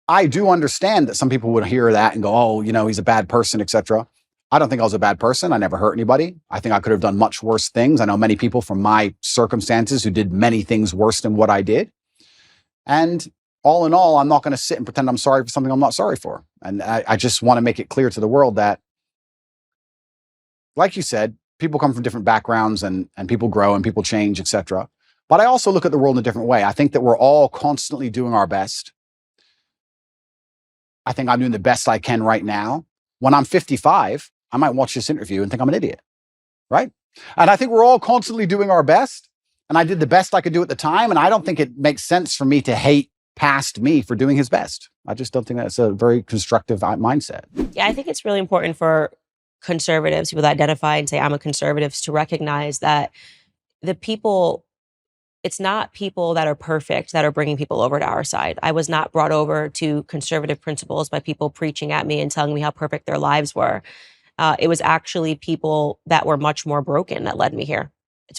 I do understand that some people would hear that and go, oh, you know, he's a bad person, etc. I don't think I was a bad person. I never hurt anybody. I think I could have done much worse things. I know many people from my circumstances who did many things worse than what I did. And all in all, I'm not going to sit and pretend I'm sorry for something I'm not sorry for. And I just want to make it clear to the world that, like you said, people come from different backgrounds and people grow and people change, etc. But I also look at the world in a different way. I think that we're all constantly doing our best. I think I'm doing the best I can right now. When I'm 55, I might watch this interview and think I'm an idiot, right? And I think we're all constantly doing our best. And I did the best I could do at the time. And I don't think it makes sense for me to hate past me for doing his best. I just don't think that's a very constructive mindset. Yeah, I think it's really important for conservatives, people that identify and say, I'm a conservative, to recognize that the people, it's not people that are perfect that are bringing people over to our side. I was not brought over to conservative principles by people preaching at me and telling me how perfect their lives were. It was actually people that were much more broken that led me here.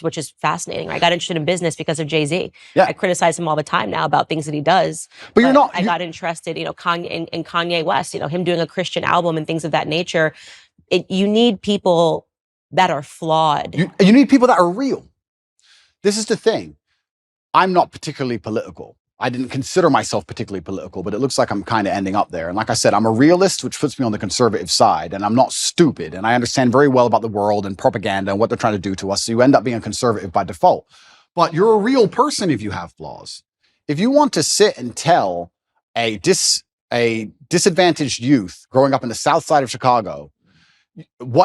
Which is fascinating. I got interested in business because of Jay-Z. Yeah. I criticize him all the time now about things that he does. But you're not. I got interested, in Kanye West, him doing a Christian album and things of that nature. You need people that are flawed. You need people that are real. This is the thing. I'm not particularly political. I didn't consider myself particularly political, but it looks like I'm kind of ending up there. And like I said, I'm a realist, which puts me on the conservative side, and I'm not stupid. And I understand very well about the world and propaganda and what they're trying to do to us. So you end up being a conservative by default. But you're a real person if you have flaws. If you want to sit and tell a disadvantaged youth growing up in the south side of Chicago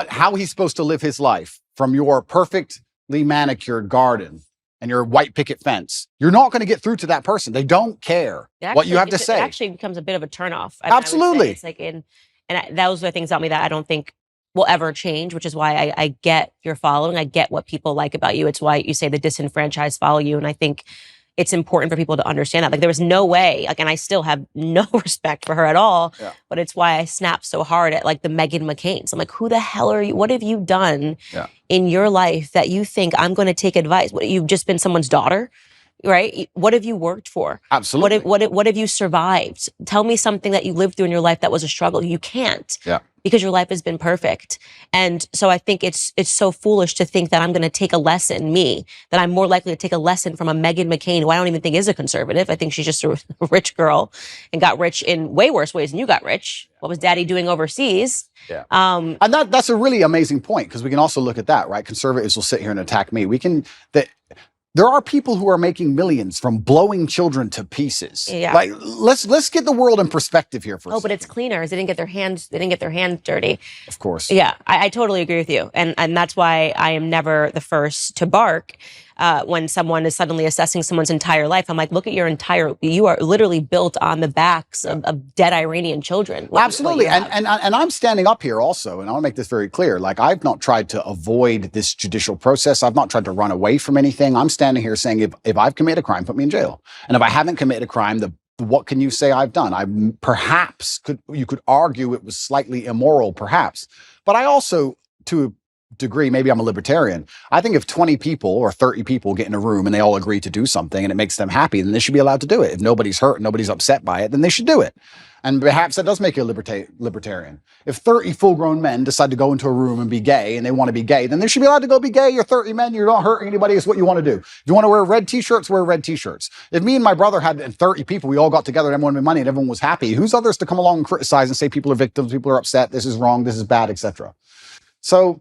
how he's supposed to live his life from your perfectly manicured garden and your white picket fence, you're not going to get through to that person. They don't care what you have to say. It actually becomes a bit of a turnoff. Absolutely. It's like those are things about me that I don't think will ever change, which is why I get your following. I get what people like about you. It's why you say the disenfranchised follow you. And I think it's important for people to understand that. Like, there was no way, and I still have no respect for her at all, but it's why I snap so hard at the Meghan McCains. I'm like, who the hell are you? What have you done in your life that you think I'm going to take advice? You've just been someone's daughter, right? What have you worked for? Absolutely. What have you survived? Tell me something that you lived through in your life that was a struggle. You can't. Yeah. Because your life has been perfect. And so I think it's so foolish to think that I'm going to take a lesson, that I'm more likely to take a lesson from a Meghan McCain, who I don't even think is a conservative. I think she's just a rich girl and got rich in way worse ways than you got rich. What was daddy doing overseas? Yeah. And that's a really amazing point, because we can also look at that, right? Conservatives will sit here and attack me. There are people who are making millions from blowing children to pieces. Yeah. Let's get the world in perspective here for a second. But it's cleaners. They didn't get their hands dirty. Of course. Yeah, I totally agree with you. And that's why I am never the first to bark when someone is suddenly assessing someone's entire life. I'm like, look at you are literally built on the backs of dead Iranian children. Absolutely. And I'm standing up here also, and I want to make this very clear. I've not tried to avoid this judicial process. I've not tried to run away from anything. I'm standing here saying, if I've committed a crime, put me in jail. And if I haven't committed a crime, what can you say I've done? You could argue it was slightly immoral, perhaps. But I also, to a degree, maybe I'm a libertarian. I think if 20 people or 30 people get in a room and they all agree to do something and it makes them happy, then they should be allowed to do it. If nobody's hurt and nobody's upset by it, then they should do it. And perhaps that does make you a libertarian. If 30 full-grown men decide to go into a room and be gay, and they want to be gay, then they should be allowed to go be gay. You're 30 men, you're not hurting anybody, it's what you want to do. If you want to wear red t-shirts, wear red t-shirts. If me and my brother had 30 people, we all got together and everyone made money and everyone was happy, who's others to come along and criticize and say people are victims, people are upset, this is wrong, this is bad, etc. So,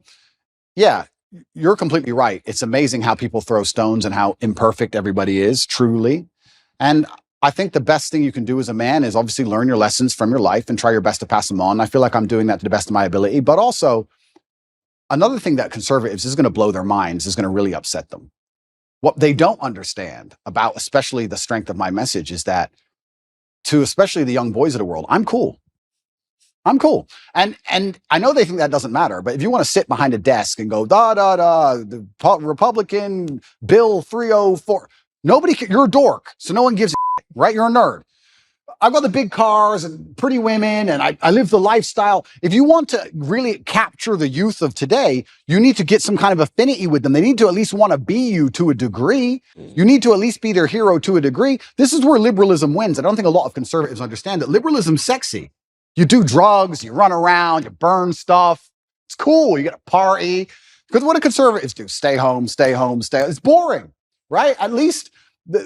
yeah, you're completely right. It's amazing how people throw stones and how imperfect everybody is, truly. And I think the best thing you can do as a man is obviously learn your lessons from your life and try your best to pass them on. I feel like I'm doing that to the best of my ability. But also, another thing that conservatives is going to blow their minds, is going to really upset them. What they don't understand about especially the strength of my message is that, to especially the young boys of the world, I'm cool. I'm cool. And I know they think that doesn't matter, but if you want to sit behind a desk and go, the Republican Bill 304, you're a dork, so no one gives a shit, right? You're a nerd. I've got the big cars and pretty women, and I live the lifestyle. If you want to really capture the youth of today, you need to get some kind of affinity with them. They need to at least want to be you to a degree. You need to at least be their hero to a degree. This is where liberalism wins. I don't think a lot of conservatives understand that liberalism's sexy. You do drugs, you run around, you burn stuff. It's cool. You get a party. Because what do conservatives do? Stay home, stay home, stay home. It's boring, right? At least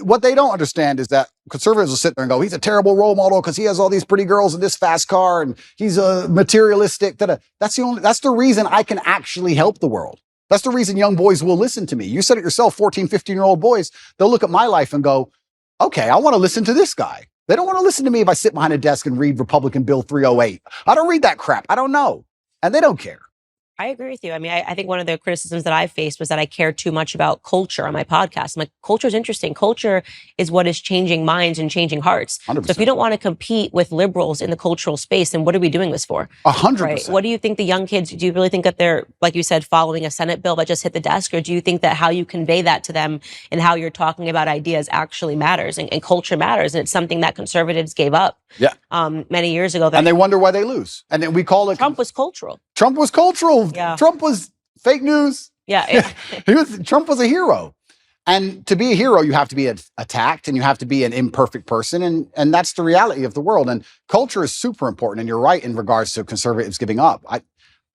what they don't understand is that conservatives will sit there and go, he's a terrible role model because he has all these pretty girls in this fast car and he's a materialistic. That's the reason I can actually help the world. That's the reason young boys will listen to me. You said it yourself, 14, 15-year-old boys, they'll look at my life and go, okay, I want to listen to this guy. They don't want to listen to me if I sit behind a desk and read Republican Bill 308. I don't read that crap. I don't know. And they don't care. I agree with you. I mean, I think one of the criticisms that I faced was that I care too much about culture on my podcast. I'm like, culture is interesting. Culture is what is changing minds and changing hearts. 100%. So if you don't want to compete with liberals in the cultural space, then what are we doing this for? 100%. Right? What do you think the young kids, do you really think that they're, like you said, following a Senate bill that just hit the desk? Or do you think that how you convey that to them and how you're talking about ideas actually matters and culture matters? And it's something that conservatives gave up many years ago. And they wonder why they lose. And then we call it... Trump was cultural. Trump was cultural. Yeah. Trump was fake news. Yeah. Trump was a hero. And to be a hero, you have to be attacked and you have to be an imperfect person. And that's the reality of the world. And culture is super important. And you're right in regards to conservatives giving up.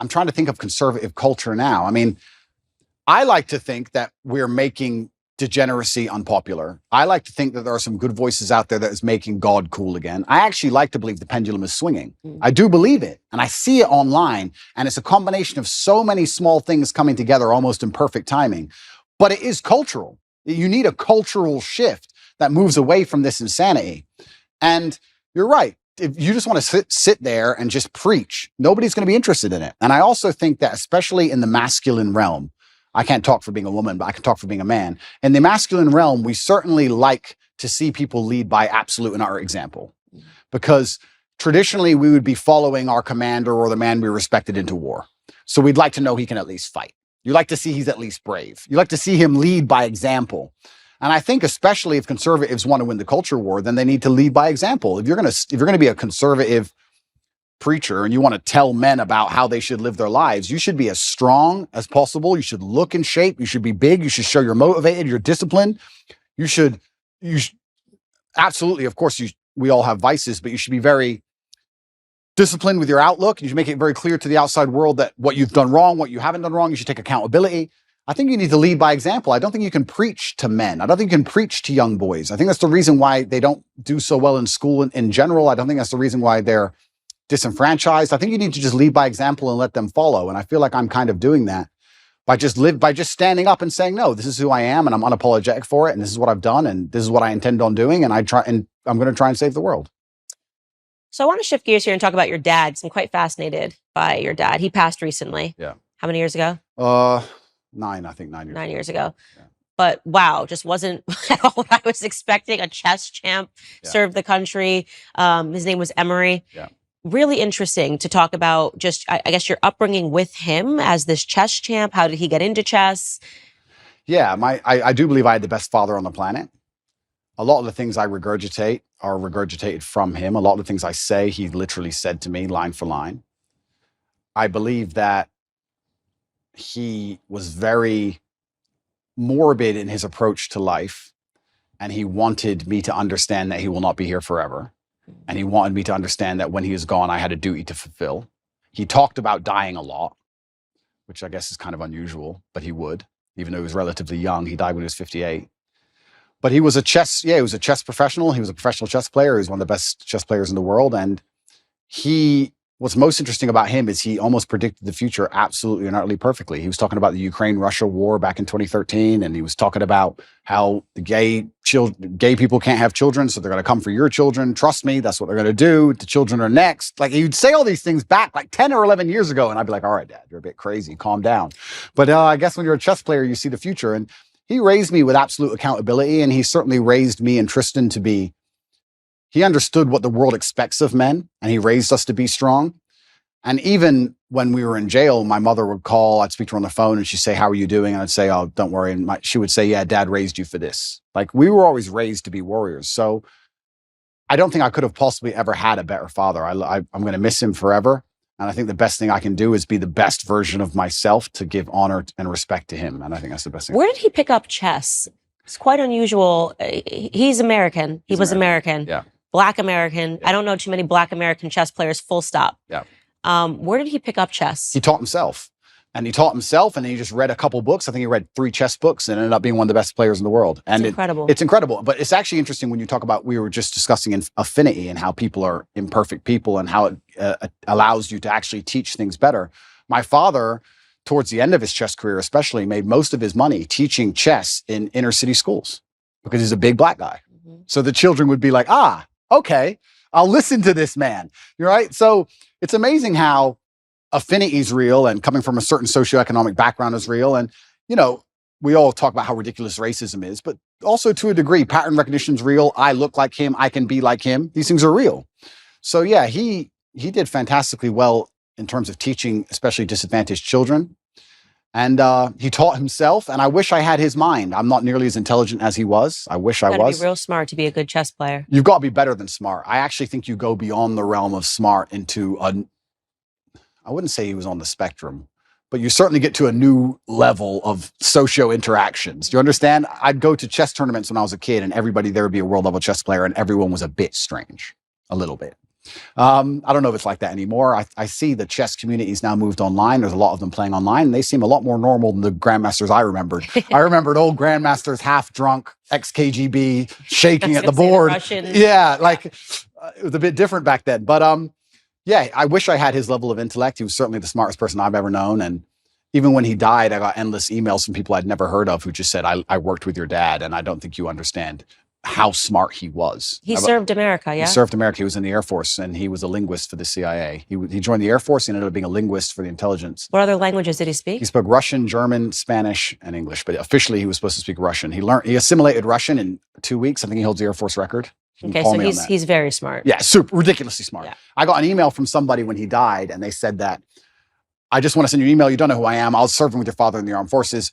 I'm trying to think of conservative culture now. I mean, I like to think that we're making degeneracy unpopular. I like to think that there are some good voices out there that is making God cool again. I actually like to believe the pendulum is swinging. I do believe it. And I see it online. And it's a combination of so many small things coming together almost in perfect timing. But it is cultural. You need a cultural shift that moves away from this insanity. And you're right. If you just want to sit there and just preach, nobody's going to be interested in it. And I also think that especially in the masculine realm, I can't talk for being a woman, but I can talk for being a man. In the masculine realm, we certainly like to see people lead by absolute and utter example. Because traditionally, we would be following our commander or the man we respected into war. So we'd like to know he can at least fight. You like to see he's at least brave. You like to see him lead by example. And I think especially if conservatives want to win the culture war, then they need to lead by example. If you're going to be a conservative preacher and you want to tell men about how they should live their lives, you should be as strong as possible. You should look in shape. You should be big. You should show you're motivated, you're disciplined. You should absolutely, of course, we all have vices, but you should be very disciplined with your outlook. You should make it very clear to the outside world that what you've done wrong, what you haven't done wrong, you should take accountability. I think you need to lead by example. I don't think you can preach to men. I don't think you can preach to young boys. I think that's the reason why they don't do so well in school in general. I don't think that's the reason why they're disenfranchised. I think you need to just lead by example and let them follow. And I feel like I'm kind of doing that by just standing up and saying, no, this is who I am and I'm unapologetic for it. And this is what I've done. And this is what I intend on doing. And I'm going to try and save the world. So I want to shift gears here and talk about your dad, because I'm quite fascinated by your dad. He passed recently. Yeah. How many years ago? 9 years. 9 years ago. Yeah. But wow, just wasn't at all what I was expecting. A chess champ, served the country. His name was Emery. Yeah. Really interesting to talk about just, I guess, your upbringing with him as this chess champ. How did he get into chess? Yeah, I do believe I had the best father on the planet. A lot of the things I regurgitate are regurgitated from him. A lot of the things I say, he literally said to me line for line. I believe that he was very morbid in his approach to life. And he wanted me to understand that he will not be here forever. And he wanted me to understand that when he is gone, I had a duty to fulfill. He talked about dying a lot, which I guess is kind of unusual, but he would, even though he was relatively young. He died when he was 58. But he was a chess professional. He was a professional chess player. He was one of the best chess players in the world. And what's most interesting about him is he almost predicted the future absolutely and utterly perfectly. He was talking about the Ukraine-Russia war back in 2013. And he was talking about how the gay people can't have children. So they're going to come for your children. Trust me, that's what they're going to do. The children are next. Like, he'd say all these things back like 10 or 11 years ago. And I'd be like, all right, Dad, you're a bit crazy. Calm down. But I guess when you're a chess player, you see the future. And he raised me with absolute accountability. And he certainly raised me and Tristan to be, he understood what the world expects of men. And he raised us to be strong. And even when we were in jail, my mother would call, I'd speak to her on the phone and she'd say, how are you doing? And I'd say, oh, don't worry. And she would say, yeah, Dad raised you for this. Like, we were always raised to be warriors. So I don't think I could have possibly ever had a better father. I'm going to miss him forever. And I think the best thing I can do is be the best version of myself to give honor and respect to him. And I think that's the best thing. Where did he pick up chess? It's quite unusual. He's American. He was American. Yeah. Black American. Yeah. I don't know too many Black American chess players, full stop. Yeah. Where did he pick up chess? He taught himself. And he taught himself, and he just read a couple books. I think he read 3 chess books and ended up being one of the best players in the world. And it's incredible. It's incredible. But it's actually interesting when you talk about, we were just discussing affinity and how people are imperfect people and how it allows you to actually teach things better. My father, towards the end of his chess career especially, made most of his money teaching chess in inner city schools because he's a big Black guy. Mm-hmm. So the children would be like, okay, I'll listen to this man. You're right. So it's amazing how affinity is real, and coming from a certain socioeconomic background is real. And, you know, we all talk about how ridiculous racism is, but also to a degree, pattern recognition is real. I look like him. I can be like him. These things are real. So yeah, he did fantastically well in terms of teaching, especially disadvantaged children. And he taught himself, and I wish I had his mind. I'm not nearly as intelligent as he was. I wish I was. You gotta be real smart to be a good chess player. You've got to be better than smart. I actually think you go beyond the realm of smart into I wouldn't say he was on the spectrum, but you certainly get to a new level of socio interactions. Do you understand? I'd go to chess tournaments when I was a kid, and everybody there would be a world level chess player, and everyone was a bit strange, a little bit. I don't know if it's like that anymore. I see the chess communities now moved online. There's a lot of them playing online, and they seem a lot more normal than the grandmasters I remembered. I remembered old grandmasters, half drunk, ex-KGB, shaking at the board. Yeah, like it was a bit different back then. But yeah, I wish I had his level of intellect. He was certainly the smartest person I've ever known. And even when he died, I got endless emails from people I'd never heard of who just said, I worked with your dad, and I don't think you understand how smart he was. He served America, yeah? He served America. He was in the Air Force, and he was a linguist for the CIA. He joined the Air Force. He ended up being a linguist for the intelligence. What other languages did he speak? He spoke Russian, German, Spanish, and English. But officially, he was supposed to speak Russian. He assimilated Russian in 2 weeks. I think he holds the Air Force record. Okay, so he's very smart. Yeah, super ridiculously smart. Yeah. I got an email from somebody when he died, and they said that, I just want to send you an email. You don't know who I am. I was serving with your father in the armed forces.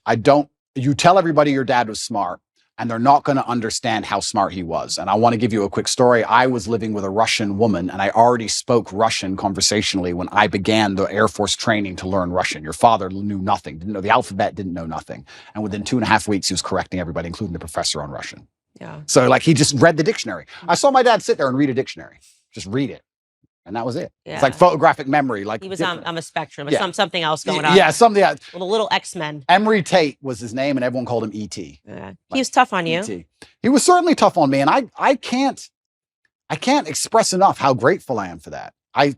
You tell everybody your dad was smart, and they're not going to understand how smart he was. And I want to give you a quick story. I was living with a Russian woman, and I already spoke Russian conversationally when I began the Air Force training to learn Russian. Your father knew nothing, didn't know the alphabet, didn't know nothing. And within 2.5 weeks, he was correcting everybody, including the professor, on Russian. Yeah. So like he just read the dictionary. I saw my dad sit there and read a dictionary, just read it. And that was it. Yeah. It's like photographic memory. Like he was on a spectrum. Yeah. Something else going on. Yeah, something else. Little X-Men. Emery Tate was his name, and everyone called him E.T. Yeah. He was tough on you. E.T. He was certainly tough on me, and I can't express enough how grateful I am for that.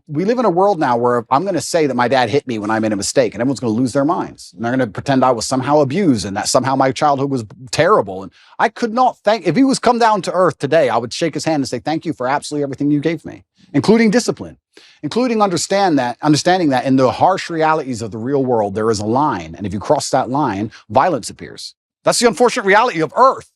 We live in a world now where I'm going to say that my dad hit me when I made a mistake, and everyone's going to lose their minds. And they're going to pretend I was somehow abused and that somehow my childhood was terrible. And I could not if he was come down to earth today, I would shake his hand and say, thank you for absolutely everything you gave me, including discipline, including understanding that in the harsh realities of the real world, there is a line. And if you cross that line, violence appears. That's the unfortunate reality of earth.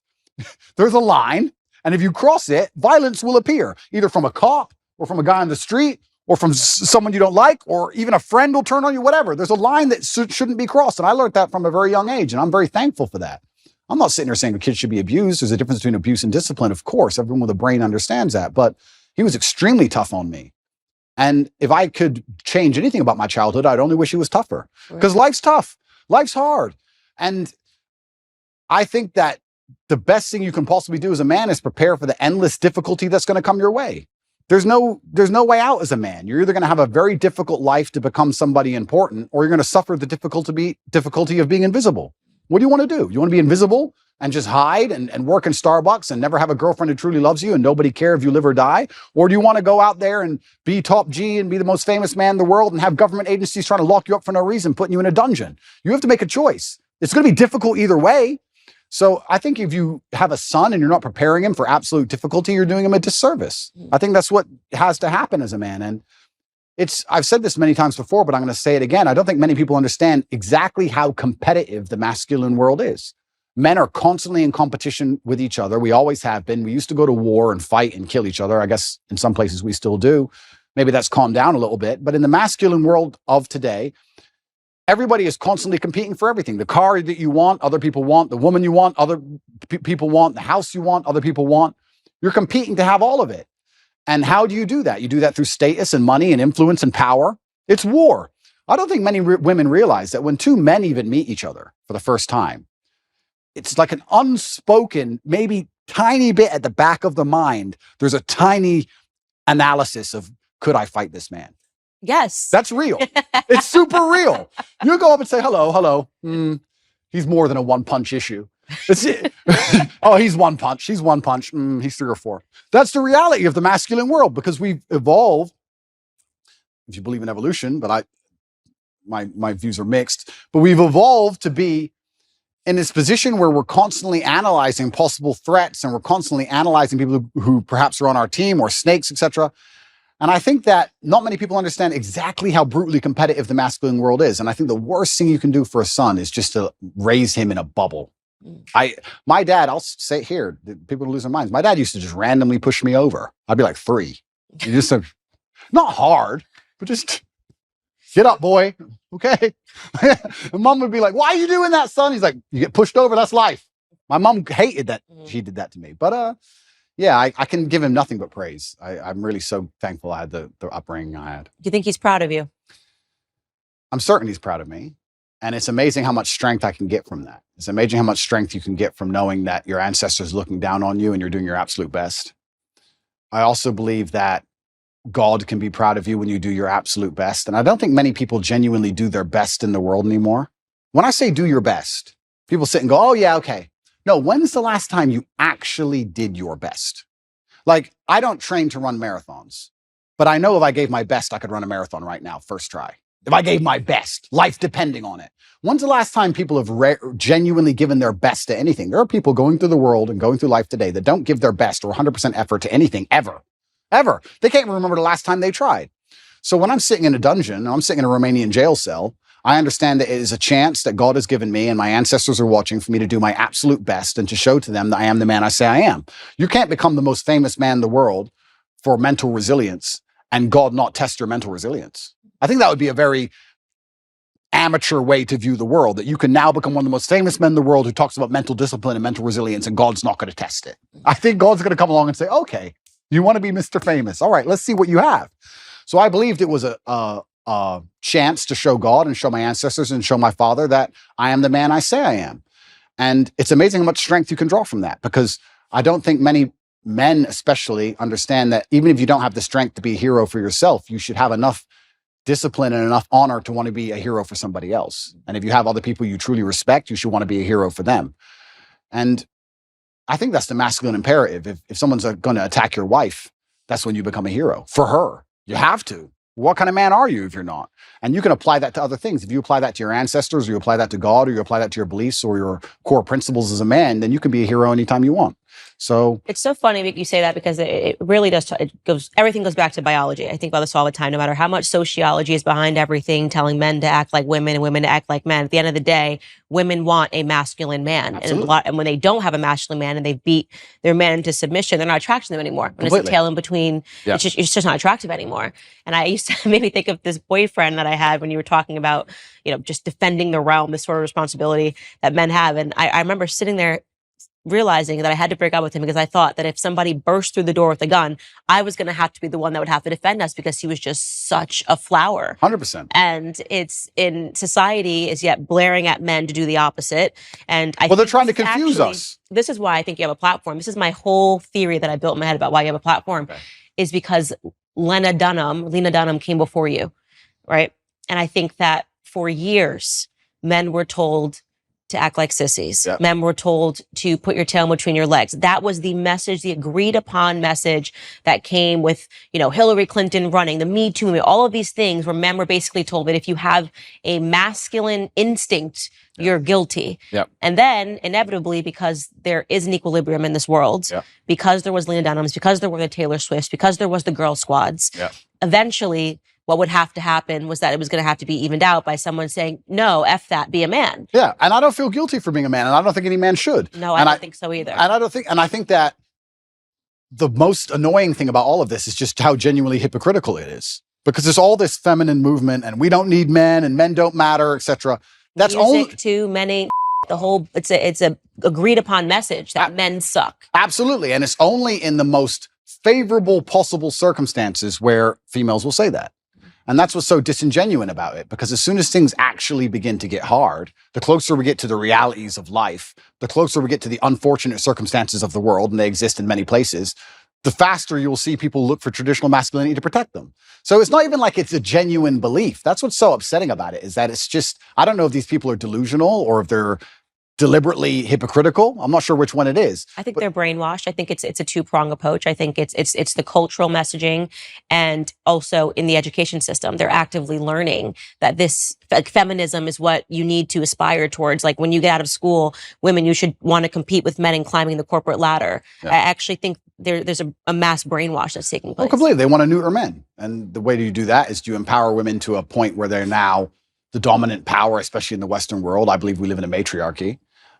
There's a line. And if you cross it, violence will appear, either from a cop or from a guy on the street, or from someone you don't like, or even a friend will turn on you, whatever. There's a line that shouldn't be crossed. And I learned that from a very young age, and I'm very thankful for that. I'm not sitting here saying a kid should be abused. There's a difference between abuse and discipline, of course. Everyone with a brain understands that. But he was extremely tough on me. And if I could change anything about my childhood, I'd only wish he was tougher. Because life's tough. Life's hard. And I think that the best thing you can possibly do as a man is prepare for the endless difficulty that's going to come your way. There's no way out as a man. You're either going to have a very difficult life to become somebody important, or you're going to suffer the difficulty of being invisible. What do you want to do? You want to be invisible and just hide and work in Starbucks and never have a girlfriend who truly loves you and nobody care if you live or die? Or do you want to go out there and be top G and be the most famous man in the world and have government agencies trying to lock you up for no reason, putting you in a dungeon? You have to make a choice. It's going to be difficult either way. So I think if you have a son and you're not preparing him for absolute difficulty, you're doing him a disservice. I think that's what has to happen as a man. And I've said this many times before, but I'm going to say it again. I don't think many people understand exactly how competitive the masculine world is. Men are constantly in competition with each other. We always have been. We used to go to war and fight and kill each other. I guess in some places we still do. Maybe that's calmed down a little bit. But in the masculine world of today, everybody is constantly competing for everything. The car that you want, other people want. The woman you want, other people want. The house you want, other people want. You're competing to have all of it. And how do you do that? You do that through status and money and influence and power. It's war. I don't think many women realize that when two men even meet each other for the first time, it's like an unspoken, maybe tiny bit at the back of the mind. There's a tiny analysis of, could I fight this man? Yes. That's real. It's super real. You go up and say, hello. He's more than a one-punch issue. That's it. Oh, he's one punch. He's one punch. He's 3 or 4. That's the reality of the masculine world, because we've evolved, if you believe in evolution, but my views are mixed, but we've evolved to be in this position where we're constantly analyzing possible threats, and we're constantly analyzing people who perhaps are on our team or snakes, etc. And I think that not many people understand exactly how brutally competitive the masculine world is. And I think the worst thing you can do for a son is just to raise him in a bubble. My dad, I'll say it here, people lose their minds. My dad used to just randomly push me over. I'd be like 3. He just said, not hard, but just get up, boy. Okay. And mom would be like, why are you doing that, son? He's like, you get pushed over. That's life. My mom hated that he did that to me. But yeah, I can give him nothing but praise. I'm really so thankful I had the upbringing I had. Do you think he's proud of you? I'm certain he's proud of me. And it's amazing how much strength I can get from that. It's amazing how much strength you can get from knowing that your ancestors are looking down on you and you're doing your absolute best. I also believe that God can be proud of you when you do your absolute best. And I don't think many people genuinely do their best in the world anymore. When I say do your best, people sit and go, oh yeah, okay. No, when's the last time you actually did your best? Like, I don't train to run marathons, but I know if I gave my best, I could run a marathon right now, first try. If I gave my best, life depending on it. When's the last time people have genuinely given their best to anything? There are people going through the world and going through life today that don't give their best or 100% effort to anything ever. Ever. They can't even remember the last time they tried. So when I'm sitting in a dungeon, I'm sitting in a Romanian jail cell, I understand that it is a chance that God has given me and my ancestors are watching for me to do my absolute best and to show to them that I am the man I say I am. You can't become the most famous man in the world for mental resilience and God not test your mental resilience. I think that would be a very amateur way to view the world, that you can now become one of the most famous men in the world who talks about mental discipline and mental resilience, and God's not going to test it. I think God's going to come along and say, okay, you want to be Mr. Famous. All right, let's see what you have. So I believed it was a chance to show God and show my ancestors and show my father that I am the man I say I am. And it's amazing how much strength you can draw from that, because I don't think many men especially understand that even if you don't have the strength to be a hero for yourself, you should have enough discipline and enough honor to want to be a hero for somebody else. And if you have other people you truly respect, you should want to be a hero for them. And I think that's the masculine imperative. If someone's going to attack your wife, that's when you become a hero for her. You have to. What kind of man are you if you're not? And you can apply that to other things. If you apply that to your ancestors, or you apply that to God, or you apply that to your beliefs or your core principles as a man, then you can be a hero anytime you want. So it's so funny that you say that, because it really does. Everything goes back to biology. I think about this all the time. No matter how much sociology is behind everything, telling men to act like women and women to act like men, at the end of the day, women want a masculine man. And when they don't have a masculine man and they beat their man into submission, they're not attracted to them anymore. When Completely. It's a tail in between, yeah. it's just not attractive anymore. And I used to maybe think of this boyfriend that I had when you were talking about, just defending the realm, this sort of responsibility that men have. And I remember sitting there realizing that I had to break up with him, because I thought that if somebody burst through the door with a gun, I was going to have to be the one that would have to defend us, because he was just such a flower. 100%. And it's in society is yet blaring at men to do the opposite. And they're trying to confuse us. This is why I think you have a platform. This is my whole theory that I built in my head about why you have a platform, is because Lena Dunham came before you, right? And I think that for years, men were told to act like sissies. Yep. Men were told to put your tail between your legs. That was the message, the agreed upon message that came with, Hillary Clinton running, the Me Too, all of these things where men were basically told that if you have a masculine instinct, you're guilty. Yep. And then inevitably, because there is an equilibrium in this world, because there was Lena Dunhams, because there were the Taylor Swifts, because there was the girl squads, eventually what would have to happen was that it was going to have to be evened out by someone saying, no, F that, be a man. Yeah. And I don't feel guilty for being a man. And I don't think any man should. No, I don't think so either. And I think that the most annoying thing about all of this is just how genuinely hypocritical it is. Because there's all this feminine movement and we don't need men and men don't matter, etc. That's music too, men ain't the whole, it's a agreed upon message that men suck. Absolutely. And it's only in the most favorable possible circumstances where females will say that. And that's what's so disingenuous about it, because as soon as things actually begin to get hard, the closer we get to the realities of life, the closer we get to the unfortunate circumstances of the world, and they exist in many places, the faster you will see people look for traditional masculinity to protect them. So it's not even like it's a genuine belief. That's what's so upsetting about it, is that it's just, I don't know if these people are delusional or if they're deliberately hypocritical. I'm not sure which one it is. I think they're brainwashed. I think it's a two-prong approach. I think it's the cultural messaging, and also in the education system, they're actively learning that this feminism is what you need to aspire towards. Like when you get out of school, women, you should want to compete with men in climbing the corporate ladder. Yeah. I actually think there's a mass brainwash that's taking place. Oh, completely. They want to neuter men. And the way you do that is to empower women to a point where they're now the dominant power, especially in the Western world. I believe we live in a matriarchy.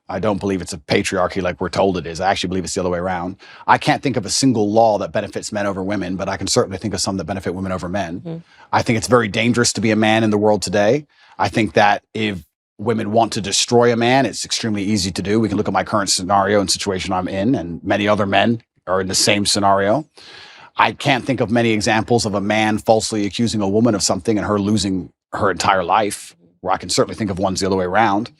I don't believe it's a patriarchy like we're told it is. I actually believe it's the other way around. I can't think of a single law that benefits men over women, but I can certainly think of some that benefit women over men. Mm-hmm. I think it's very dangerous to be a man in the world today. I think that if women want to destroy a man, it's extremely easy to do. We can look at my current scenario and situation I'm in, and many other men are in the same scenario. I can't think of many examples of a man falsely accusing a woman of something and her losing her entire life, where I can certainly think of ones the other way around.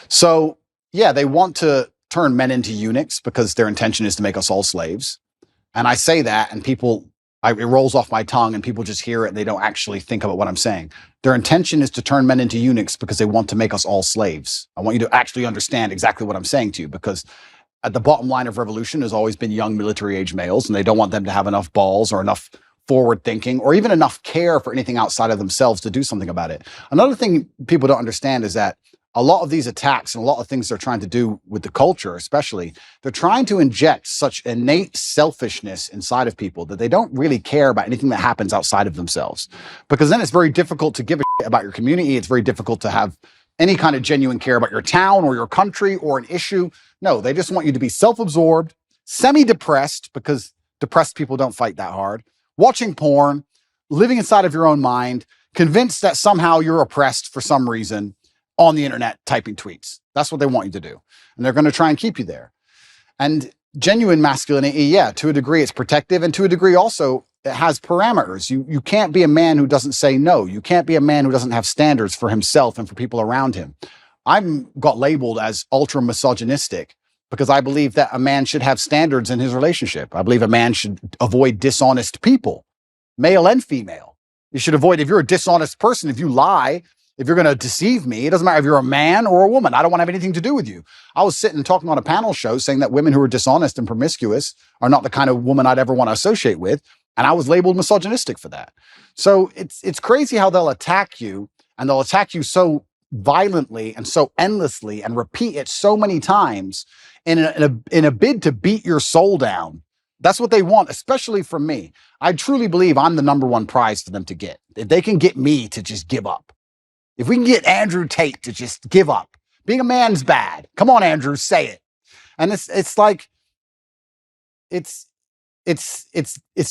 So, yeah, they want to turn men into eunuchs because their intention is to make us all slaves. And I say that, and it rolls off my tongue, and people just hear it and they don't actually think about what I'm saying. Their intention is to turn men into eunuchs because they want to make us all slaves. I want you to actually understand exactly what I'm saying to you, because at the bottom line of revolution has always been young military-age males, and they don't want them to have enough balls or enough forward thinking or even enough care for anything outside of themselves to do something about it. Another thing people don't understand is that a lot of these attacks and a lot of things they're trying to do with the culture, especially, they're trying to inject such innate selfishness inside of people that they don't really care about anything that happens outside of themselves. Because then it's very difficult to give a shit about your community. It's very difficult to have any kind of genuine care about your town or your country or an issue. No, they just want you to be self-absorbed, semi-depressed, because depressed people don't fight that hard, watching porn, living inside of your own mind, convinced that somehow you're oppressed for some reason, on the internet typing tweets. That's what they want you to do. And they're going to try and keep you there. And genuine masculinity, yeah, to a degree it's protective, and to a degree also it has parameters. You can't be a man who doesn't say no. You can't be a man who doesn't have standards for himself and for people around him. I'm got labeled as ultra misogynistic because I believe that a man should have standards in his relationship. I believe a man should avoid dishonest people, male and female. You should avoid, if you're a dishonest person, if you lie, if you're going to deceive me, it doesn't matter if you're a man or a woman. I don't want to have anything to do with you. I was sitting talking on a panel show saying that women who are dishonest and promiscuous are not the kind of woman I'd ever want to associate with. And I was labeled misogynistic for that. So it's crazy how they'll attack you, and they'll attack you so violently and so endlessly and repeat it so many times in a bid to beat your soul down. That's what they want, especially from me. I truly believe I'm the number one prize for them to get. If they can get me to just give up. If we can get Andrew Tate to just give up, being a man's bad. Come on, Andrew, say it. And it's like, it's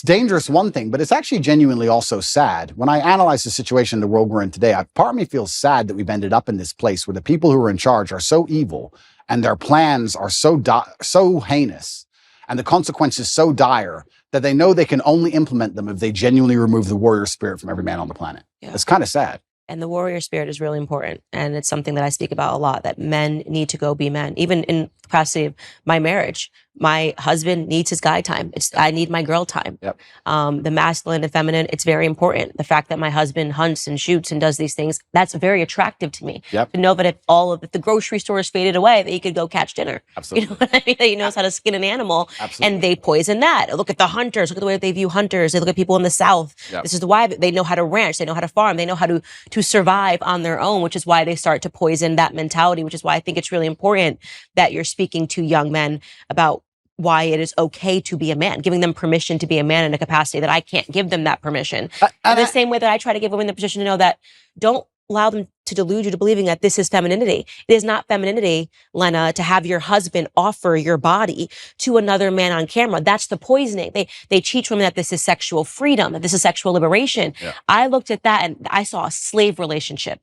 dangerous, one thing, but it's actually genuinely also sad. When I analyze the situation in the world we're in today, part of me feels sad that we've ended up in this place where the people who are in charge are so evil and their plans are so heinous and the consequences so dire that they know they can only implement them if they genuinely remove the warrior spirit from every man on the planet. Yeah. It's kind of sad. And the warrior spirit is really important. And it's something that I speak about a lot, that men need to go be men. Even in the capacity of my marriage, my husband needs his guy time. I need my girl time. Yep. The masculine and feminine, it's very important. The fact that my husband hunts and shoots and does these things, that's very attractive to me. Yep. To know that if the grocery store is faded away, that he could go catch dinner. Absolutely. You know what I mean? That he knows how to skin an animal. Absolutely. And they poison that. Look at the hunters. Look at the way they view hunters. They look at people in the South. Yep. This is why they know how to ranch. They know how to farm. They know how to survive on their own, which is why they start to poison that mentality, which is why I think it's really important that you're speaking to young men about why it is okay to be a man, giving them permission to be a man in a capacity that I can't give them that permission. In the same way that I try to give women the position to know that don't allow them to delude you to believing that this is femininity. It is not femininity, Lena, to have your husband offer your body to another man on camera. That's the poisoning. They teach women that this is sexual freedom, that this is sexual liberation. Yeah. I looked at that and I saw a slave relationship.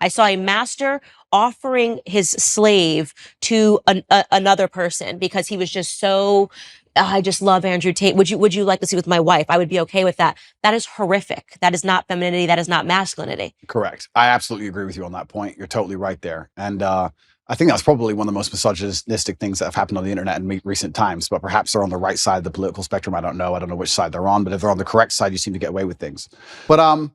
I saw a master offering his slave to another person because he was just so I just love Andrew Tate. Would you like to see with my wife? I would be okay with that. That is horrific. That is not femininity. That is not masculinity. Correct. I absolutely agree with you on that point. You're totally right there. And I think that's probably one of the most misogynistic things that have happened on the internet in recent times. But perhaps they're on the right side of the political spectrum. I don't know. I don't know which side they're on. But if they're on the correct side, you seem to get away with things. But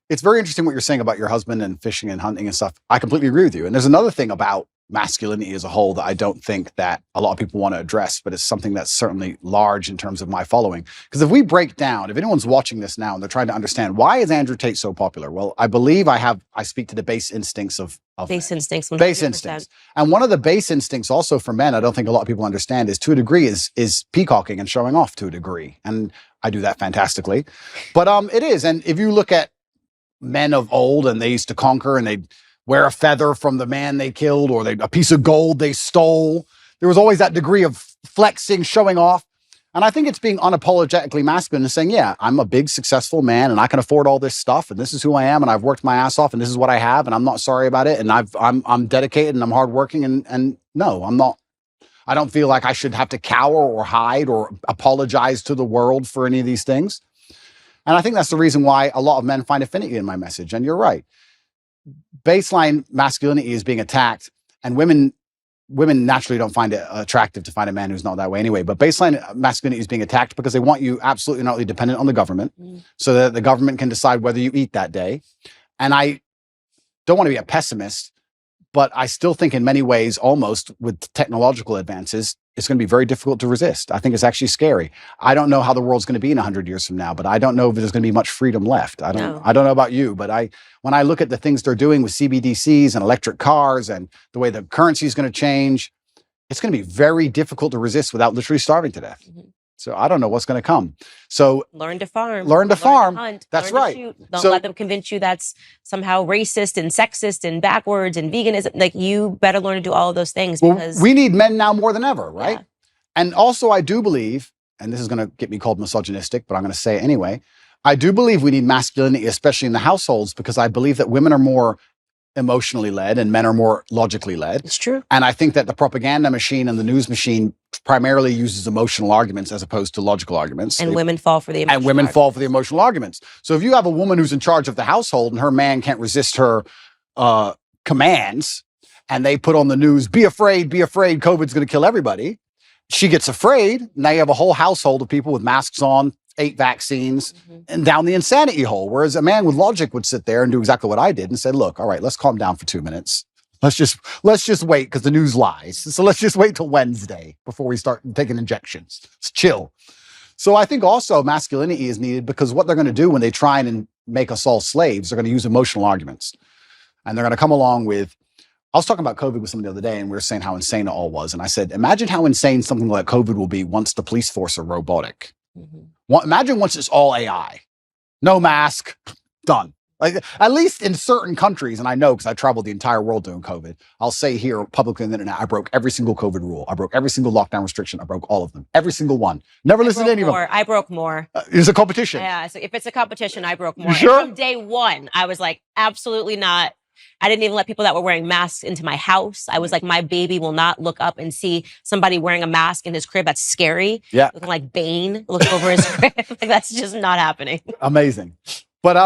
it's very interesting what you're saying about your husband and fishing and hunting and stuff. I completely agree with you. And there's another thing about masculinity as a whole that I don't think that a lot of people want to address, but it's something that's certainly large in terms of my following. Because if we break down, if anyone's watching this now and they're trying to understand why is Andrew Tate so popular? Well, I believe I speak to the base instincts of base men. instincts. 100%. Base instincts. And one of the base instincts also for men, I don't think a lot of people understand, is to a degree is peacocking and showing off to a degree. And I do that fantastically. But it is. And if you look at men of old, and they used to conquer, and they'd wear a feather from the man they killed, or a piece of gold they stole. There was always that degree of flexing, showing off. And I think it's being unapologetically masculine and saying, yeah, I'm a big, successful man, and I can afford all this stuff, and this is who I am, and I've worked my ass off, and this is what I have, and I'm not sorry about it, and I'm dedicated, and I'm hardworking, and no, I'm not. I don't feel like I should have to cower or hide or apologize to the world for any of these things. And I think that's the reason why a lot of men find affinity in my message. And you're right. Baseline masculinity is being attacked, and women naturally don't find it attractive to find a man who's not that way anyway. But baseline masculinity is being attacked because they want you absolutely not dependent on the government, so that the government can decide whether you eat that day. And I don't want to be a pessimist, but I still think in many ways, almost with technological advances, it's going to be very difficult to resist. I think it's actually scary. I don't know how the world's going to be in 100 years from now, but I don't know if there's going to be much freedom left. I don't know about you, but when I look at the things they're doing with CBDCs and electric cars and the way the currency is going to change, it's going to be very difficult to resist without literally starving to death. So I don't know what's going to come. So learn to farm. Learn to farm. Hunt, that's learn right. To shoot. Don't let them convince you that's somehow racist and sexist and backwards and veganism. Like, you better learn to do all of those things, because we need men now more than ever, right? Yeah. And also I do believe, and this is going to get me called misogynistic, but I'm going to say it anyway, I do believe we need masculinity, especially in the households, because I believe that women are more emotionally led and men are more logically led. It's true. And I think that the propaganda machine and the news machine primarily uses emotional arguments as opposed to logical arguments. And women fall for the emotional arguments. So if you have a woman who's in charge of the household and her man can't resist her commands, and they put on the news, be afraid, COVID's going to kill everybody. She gets afraid. Now you have a whole household of people with masks on, 8 vaccines, and down the insanity hole. Whereas a man with logic would sit there and do exactly what I did and say, look, all right, let's calm down for 2 minutes. Let's just wait, because the news lies. So let's just wait till Wednesday before we start taking injections. Let's chill. So I think also masculinity is needed, because what they're going to do when they try and make us all slaves, they're going to use emotional arguments. And they're going to come along with, I was talking about COVID with someone the other day, and we were saying how insane it all was. And I said, imagine how insane something like COVID will be once the police force are robotic. Imagine once it's all AI. No mask, done. Like, at least in certain countries, and I know because I traveled the entire world doing COVID, I'll say here publicly on the internet, I broke every single COVID rule. I broke every single lockdown restriction. I broke all of them. Every single one. Never listened to any of them. I broke more. It's a competition. Yeah, so if it's a competition, I broke more. You sure? And from day one, I was like, absolutely not. I didn't even let people that were wearing masks into my house. I was like, my baby will not look up and see somebody wearing a mask in his crib. That's scary. Yeah. Looking like Bane, look over his crib. Like, that's just not happening. Amazing. But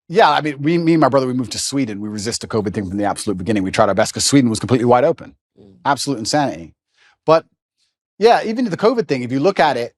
yeah, I mean, me and my brother, we moved to Sweden. We resist the COVID thing from the absolute beginning. We tried our best because Sweden was completely wide open. Absolute insanity. But yeah, even the COVID thing, if you look at it,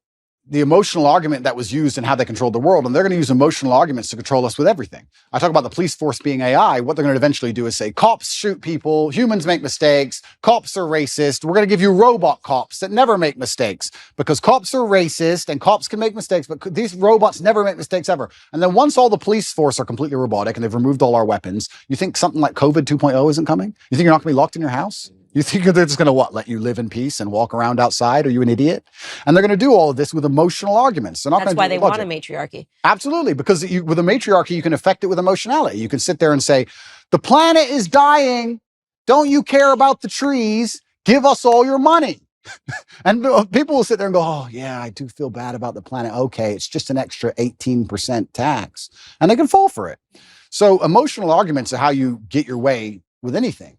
the emotional argument that was used and how they controlled the world, and they're going to use emotional arguments to control us with everything. I talk about the police force being AI. What they're going to eventually do is say, cops shoot people, humans make mistakes, cops are racist. We're going to give you robot cops that never make mistakes, because cops are racist and cops can make mistakes, but these robots never make mistakes ever. And then once all the police force are completely robotic and they've removed all our weapons, you think something like COVID 2.0 isn't coming? You think you're not going to be locked in your house? You think they're just going to let you live in peace and walk around outside? Are you an idiot? And they're going to do all of this with emotional arguments. They're not That's going to why they want a matriarchy. Absolutely, because with a matriarchy, you can affect it with emotionality. You can sit there and say, the planet is dying. Don't you care about the trees? Give us all your money. And people will sit there and go, oh, yeah, I do feel bad about the planet. Okay, it's just an extra 18% tax. And they can fall for it. So emotional arguments are how you get your way with anything.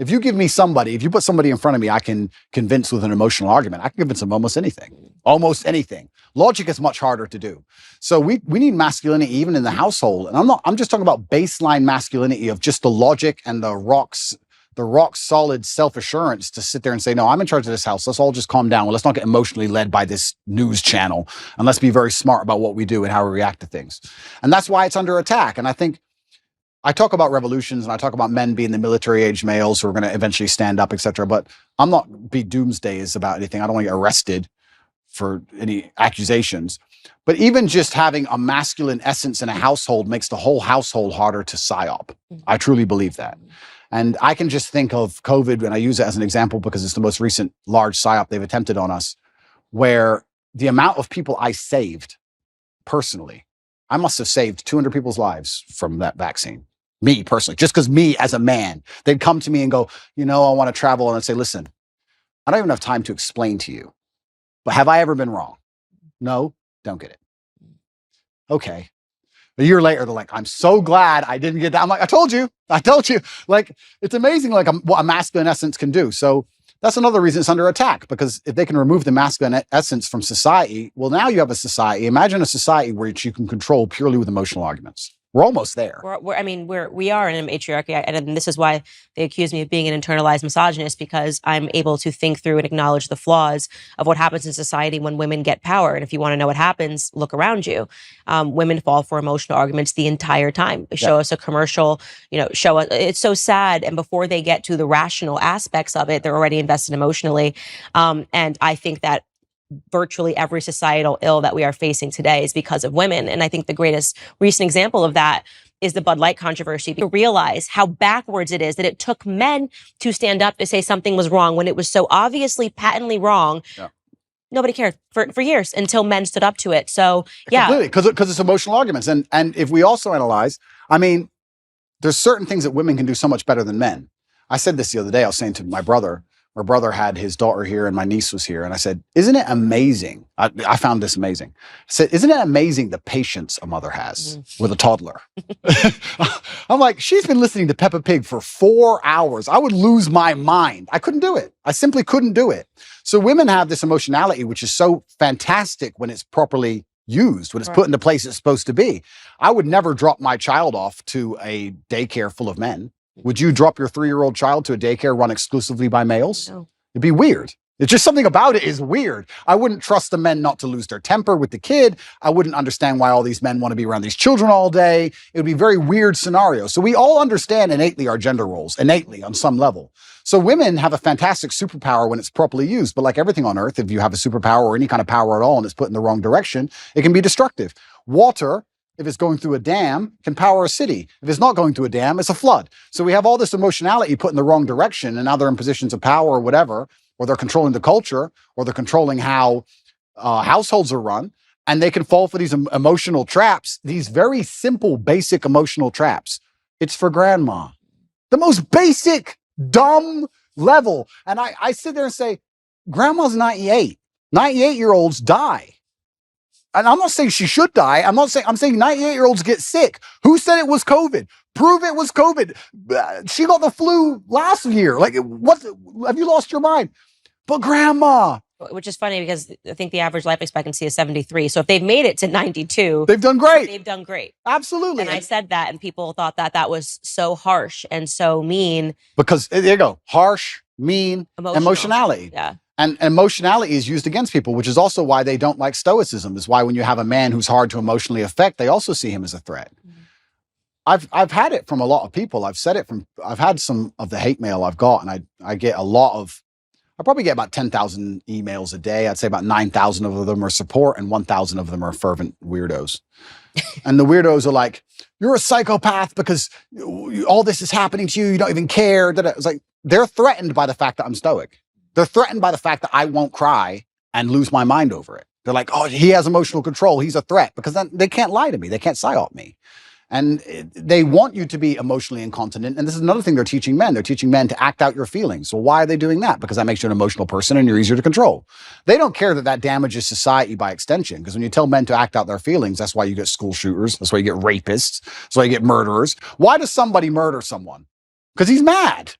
If you give me somebody, if you put somebody in front of me, I can convince with an emotional argument. I can convince them almost anything. Almost anything. Logic is much harder to do. So we need masculinity even in the household. And I'm just talking about baseline masculinity of just the logic and the rock solid self-assurance to sit there and say, no, I'm in charge of this house. Let's all just calm down. Let's not get emotionally led by this news channel. And let's be very smart about what we do and how we react to things. And that's why it's under attack. And I think I talk about revolutions and I talk about men being the military age males who are going to eventually stand up, etc. But I'm not be doomsdays about anything. I don't want to get arrested for any accusations. But even just having a masculine essence in a household makes the whole household harder to psyop. I truly believe that. And I can just think of COVID, and I use it as an example because it's the most recent large psyop they've attempted on us, where the amount of people I saved personally, I must have saved 200 people's lives from that vaccine. Me personally, just because me as a man, they'd come to me and go, I want to travel. And I'd say, listen, I don't even have time to explain to you, but have I ever been wrong? No, don't get it. Okay. A year later, they're like, I'm so glad I didn't get that. I'm like, I told you. Like, it's amazing what a masculine essence can do. So that's another reason it's under attack, because if they can remove the masculine essence from society, well, now you have a society. Imagine a society where you can control purely with emotional arguments. We're almost there. We are in a matriarchy, and this is why they accuse me of being an internalized misogynist, because I'm able to think through and acknowledge the flaws of what happens in society when women get power. And if you want to know what happens, look around you. Women fall for emotional arguments the entire time. Show us a commercial, show us. It's so sad. And before they get to the rational aspects of it, they're already invested emotionally. And I think that virtually every societal ill that we are facing today is because of women. And I think the greatest recent example of that is the Bud Light controversy. To realize how backwards it is that it took men to stand up to say something was wrong when it was so obviously patently wrong. Yeah. Nobody cared for years until men stood up to it. So yeah. Completely, because it's emotional arguments. And if we also analyze, there's certain things that women can do so much better than men. I said this the other day. I was saying to my brother had his daughter here and my niece was here. And I said, isn't it amazing? I found this amazing. I said, isn't it amazing the patience a mother has with a toddler? I'm like, she's been listening to Peppa Pig for 4 hours. I would lose my mind. I couldn't do it. I simply couldn't do it. So women have this emotionality, which is so fantastic when it's properly used, when it's put into place it's supposed to be. I would never drop my child off to a daycare full of men. Would you drop your 3-year-old child to a daycare run exclusively by males? No. It'd be weird. It's just something about it is weird. I wouldn't trust the men not to lose their temper with the kid. I wouldn't understand why all these men want to be around these children all day. It would be a very weird scenario. So we all understand innately our gender roles, innately on some level. So women have a fantastic superpower when it's properly used. But like everything on earth, if you have a superpower or any kind of power at all and it's put in the wrong direction, it can be destructive. Water, if it's going through a dam, can power a city. If it's not going through a dam, it's a flood. So we have all this emotionality put in the wrong direction, and now they're in positions of power or whatever, or they're controlling the culture, or they're controlling how households are run, and they can fall for these emotional traps, these very simple, basic emotional traps. It's for grandma. The most basic, dumb level. And I sit there and say, grandma's 98. 98-year-olds die. And I'm not saying she should die. I'm saying 98-year-olds get sick. Who said it was COVID? Prove it was COVID. She got the flu last year. Like, what? Have you lost your mind? But grandma. Which is funny because I think the average life expectancy is 73. So if they've made it to 92, they've done great. They've done great. Absolutely. And I said that, and people thought that was so harsh and so mean. Because there you go, harsh, mean, emotionality. Yeah. And emotionality is used against people, which is also why they don't like stoicism, is why when you have a man who's hard to emotionally affect, they also see him as a threat. Mm-hmm. I've had it from a lot of people. I've had some of the hate mail I've got, and I get I probably get about 10,000 emails a day. I'd say about 9,000 of them are support and 1,000 of them are fervent weirdos. And the weirdos are like, you're a psychopath because all this is happening to you. You don't even care. It's like, they're threatened by the fact that I'm stoic. They're threatened by the fact that I won't cry and lose my mind over it. They're like, oh, he has emotional control. He's a threat, because then they can't lie to me. They can't psyop me. And they want you to be emotionally incontinent. And this is another thing they're teaching men. They're teaching men to act out your feelings. Well, why are they doing that? Because that makes you an emotional person and you're easier to control. They don't care that damages society by extension. Because when you tell men to act out their feelings, that's why you get school shooters. That's why you get rapists. That's why you get murderers. Why does somebody murder someone? because he's mad.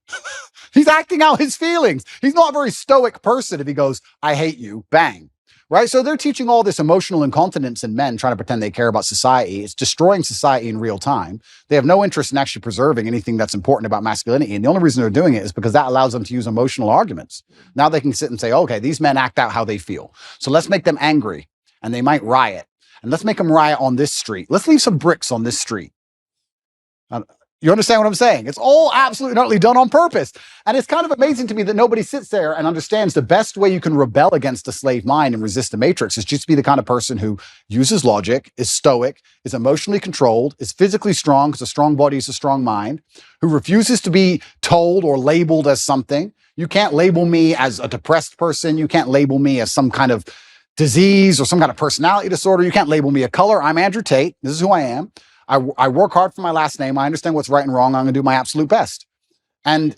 He's acting out his feelings. He's not a very stoic person if he goes, I hate you, bang. Right? So they're teaching all this emotional incontinence in men, trying to pretend they care about society. It's destroying society in real time. They have no interest in actually preserving anything that's important about masculinity. And the only reason they're doing it is because that allows them to use emotional arguments. Now they can sit and say, okay, these men act out how they feel. So let's make them angry and they might riot. And let's make them riot on this street. Let's leave some bricks on this street. You understand what I'm saying? It's all absolutely utterly done on purpose. And it's kind of amazing to me that nobody sits there and understands the best way you can rebel against the slave mind and resist the matrix is just to be the kind of person who uses logic, is stoic, is emotionally controlled, is physically strong, because a strong body is a strong mind, who refuses to be told or labeled as something. You can't label me as a depressed person. You can't label me as some kind of disease or some kind of personality disorder. You can't label me a color. I'm Andrew Tate. This is who I am. I work hard for my last name. I understand what's right and wrong. I'm going to do my absolute best. And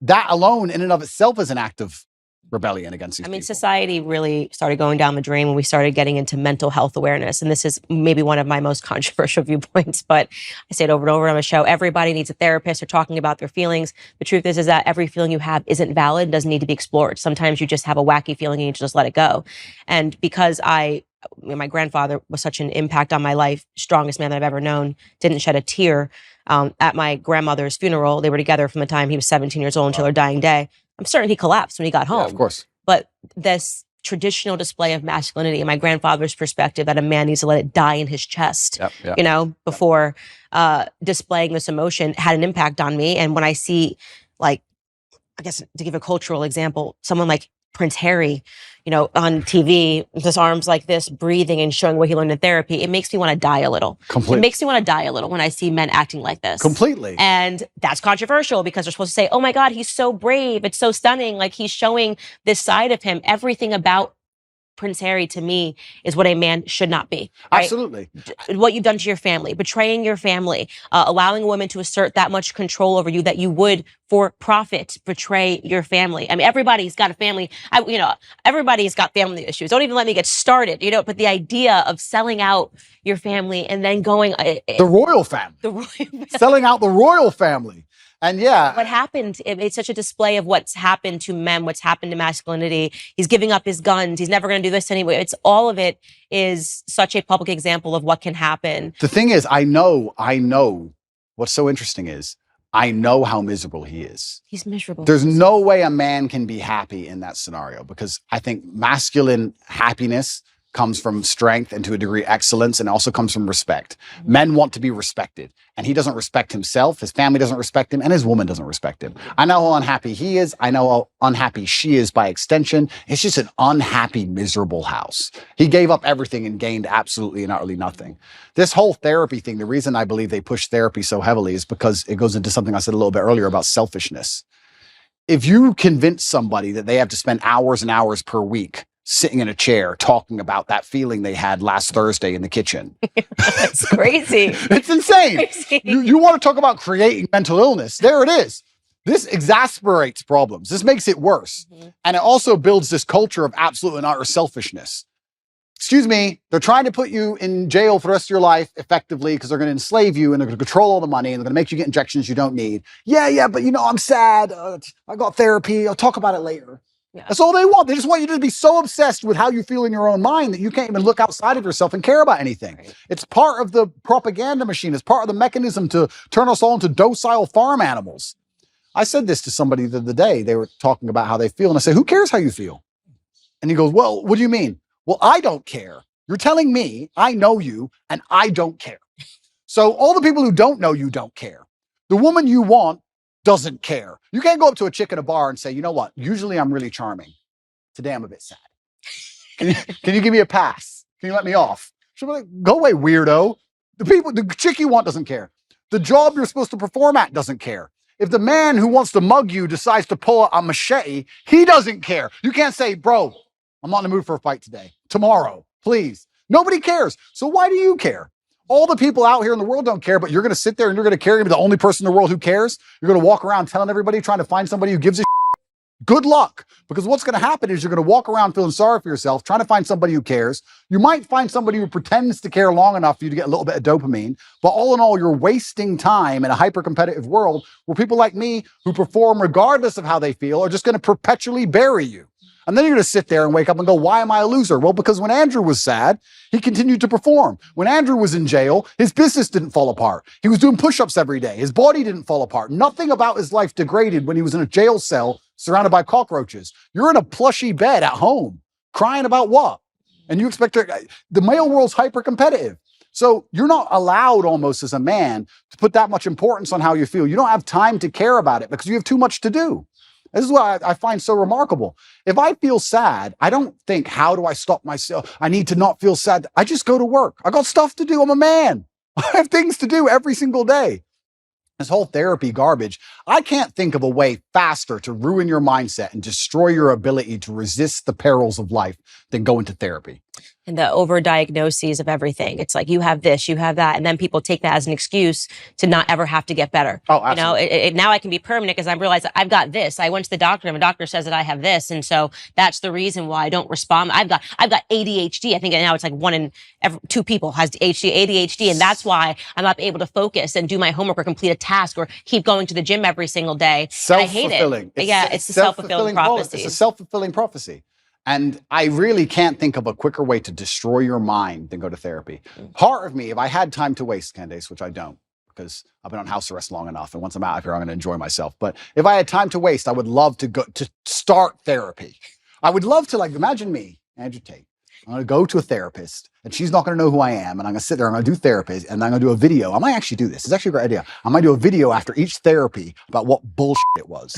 that alone in and of itself is an act of rebellion against these people. Society really started going down the drain when we started getting into mental health awareness. And this is maybe one of my most controversial viewpoints, but I say it over and over on the show. Everybody needs a therapist or talking about their feelings. The truth is that every feeling you have isn't valid, doesn't need to be explored. Sometimes you just have a wacky feeling and you just let it go. And because my grandfather was such an impact on my life, strongest man that I've ever known, didn't shed a tear at my grandmother's funeral. They were together from the time he was 17 years old until her dying day. I'm certain he collapsed when he got home. Yeah, of course. But this traditional display of masculinity, in my grandfather's perspective, that a man needs to let it die in his chest, before displaying this emotion, had an impact on me. And when I see, like, I guess to give a cultural example, someone like Prince Harry, on TV, with his arms like this, breathing and showing what he learned in therapy, it makes me want to die a little. Completely. It makes me want to die a little when I see men acting like this. Completely. And that's controversial because they're supposed to say, oh my God, he's so brave. It's so stunning. Like, he's showing this side of him. Everything about Prince Harry, to me, is what a man should not be. Right? Absolutely. What you've done to your family, betraying your family, allowing a woman to assert that much control over you that you would, for profit, betray your family. I mean, everybody's got a family. Everybody's got family issues. Don't even let me get started. But the idea of selling out your family and then going the royal family, selling out the royal family. And yeah. What happened, it's such a display of what's happened to men, what's happened to masculinity. He's giving up his guns. He's never going to do this anyway. It's all of it is such a public example of what can happen. The thing is, I know what's so interesting is I know how miserable he is. He's miserable. There's no way a man can be happy in that scenario because I think masculine happiness comes from strength and to a degree excellence and also comes from respect. Mm-hmm. Men want to be respected and he doesn't respect himself. His family doesn't respect him and his woman doesn't respect him. I know how unhappy he is. I know how unhappy she is by extension. It's just an unhappy, miserable house. He gave up everything and gained absolutely and utterly nothing. This whole therapy thing, the reason I believe they push therapy so heavily is because it goes into something I said a little bit earlier about selfishness. If you convince somebody that they have to spend hours and hours per week sitting in a chair talking about that feeling they had last Thursday in the kitchen. It's crazy. It's insane. Crazy. You want to talk about creating mental illness. There it is. This exasperates problems. This makes it worse. Mm-hmm. And it also builds this culture of absolute and utter selfishness. Excuse me, they're trying to put you in jail for the rest of your life effectively because they're going to enslave you and they're going to control all the money and they're going to make you get injections you don't need. Yeah, but I'm sad. I got therapy. I'll talk about it later. Yeah. That's all they want. They just want you to be so obsessed with how you feel in your own mind that you can't even look outside of yourself and care about anything. Right. It's part of the propaganda machine. It's part of the mechanism to turn us all into docile farm animals. I said this to somebody the other day. They were talking about how they feel. And I said, who cares how you feel? And he goes, well, what do you mean? Well, I don't care. You're telling me I know you and I don't care. So all the people who don't know you don't care. The woman you want doesn't care. You can't go up to a chick at a bar and say, you know what? Usually I'm really charming. Today I'm a bit sad. Can you give me a pass? Can you let me off? She'll be like, go away, weirdo. The chick you want doesn't care. The job you're supposed to perform at doesn't care. If the man who wants to mug you decides to pull a machete, he doesn't care. You can't say, bro, I'm not in the mood for a fight today. Tomorrow, please. Nobody cares. So why do you care? All the people out here in the world don't care, but you're going to sit there and you're going to carry me the only person in the world who cares. You're going to walk around telling everybody, trying to find somebody who gives a shit. Good luck, because what's going to happen is you're going to walk around feeling sorry for yourself, trying to find somebody who cares. You might find somebody who pretends to care long enough for you to get a little bit of dopamine, but all in all, you're wasting time in a hyper-competitive world where people like me who perform regardless of how they feel are just going to perpetually bury you. And then you're going to sit there and wake up and go, why am I a loser? Well, because when Andrew was sad, he continued to perform. When Andrew was in jail, his business didn't fall apart. He was doing push-ups every day. His body didn't fall apart. Nothing about his life degraded when he was in a jail cell surrounded by cockroaches. You're in a plushy bed at home, crying about what? And you expect the male world's hyper-competitive. So you're not allowed almost as a man to put that much importance on how you feel. You don't have time to care about it because you have too much to do. This is what I find so remarkable. If I feel sad, I don't think, how do I stop myself? I need to not feel sad. I just go to work. I got stuff to do. I'm a man. I have things to do every single day. This whole therapy garbage, I can't think of a way faster to ruin your mindset and destroy your ability to resist the perils of life than go into therapy. And the overdiagnoses of everything. It's like, you have this, you have that. And then people take that as an excuse to not ever have to get better. Oh, absolutely. You know, now I can be permanent because I realize that I've got this. I went to the doctor and the doctor says that I have this. And so that's the reason why I don't respond. I've got ADHD. I think now it's like 1 in 2 people has ADHD. And that's why I'm not able to focus and do my homework or complete a task or keep going to the gym every single day. I hate it. It's a self-fulfilling prophecy. It's a self-fulfilling prophecy. And I really can't think of a quicker way to destroy your mind than go to therapy. Part of me, if I had time to waste, Candace, which I don't, because I've been on house arrest long enough, and once I'm out of here, I'm going to enjoy myself. But if I had time to waste, I would love to go to start therapy. I would love to, like, imagine me, Andrew Tate. I'm going to go to a therapist, and she's not going to know who I am, and I'm going to sit there, I'm going to do therapy, and I'm going to do a video. I might actually do this. It's actually a great idea. I might do a video after each therapy about what bullshit it was.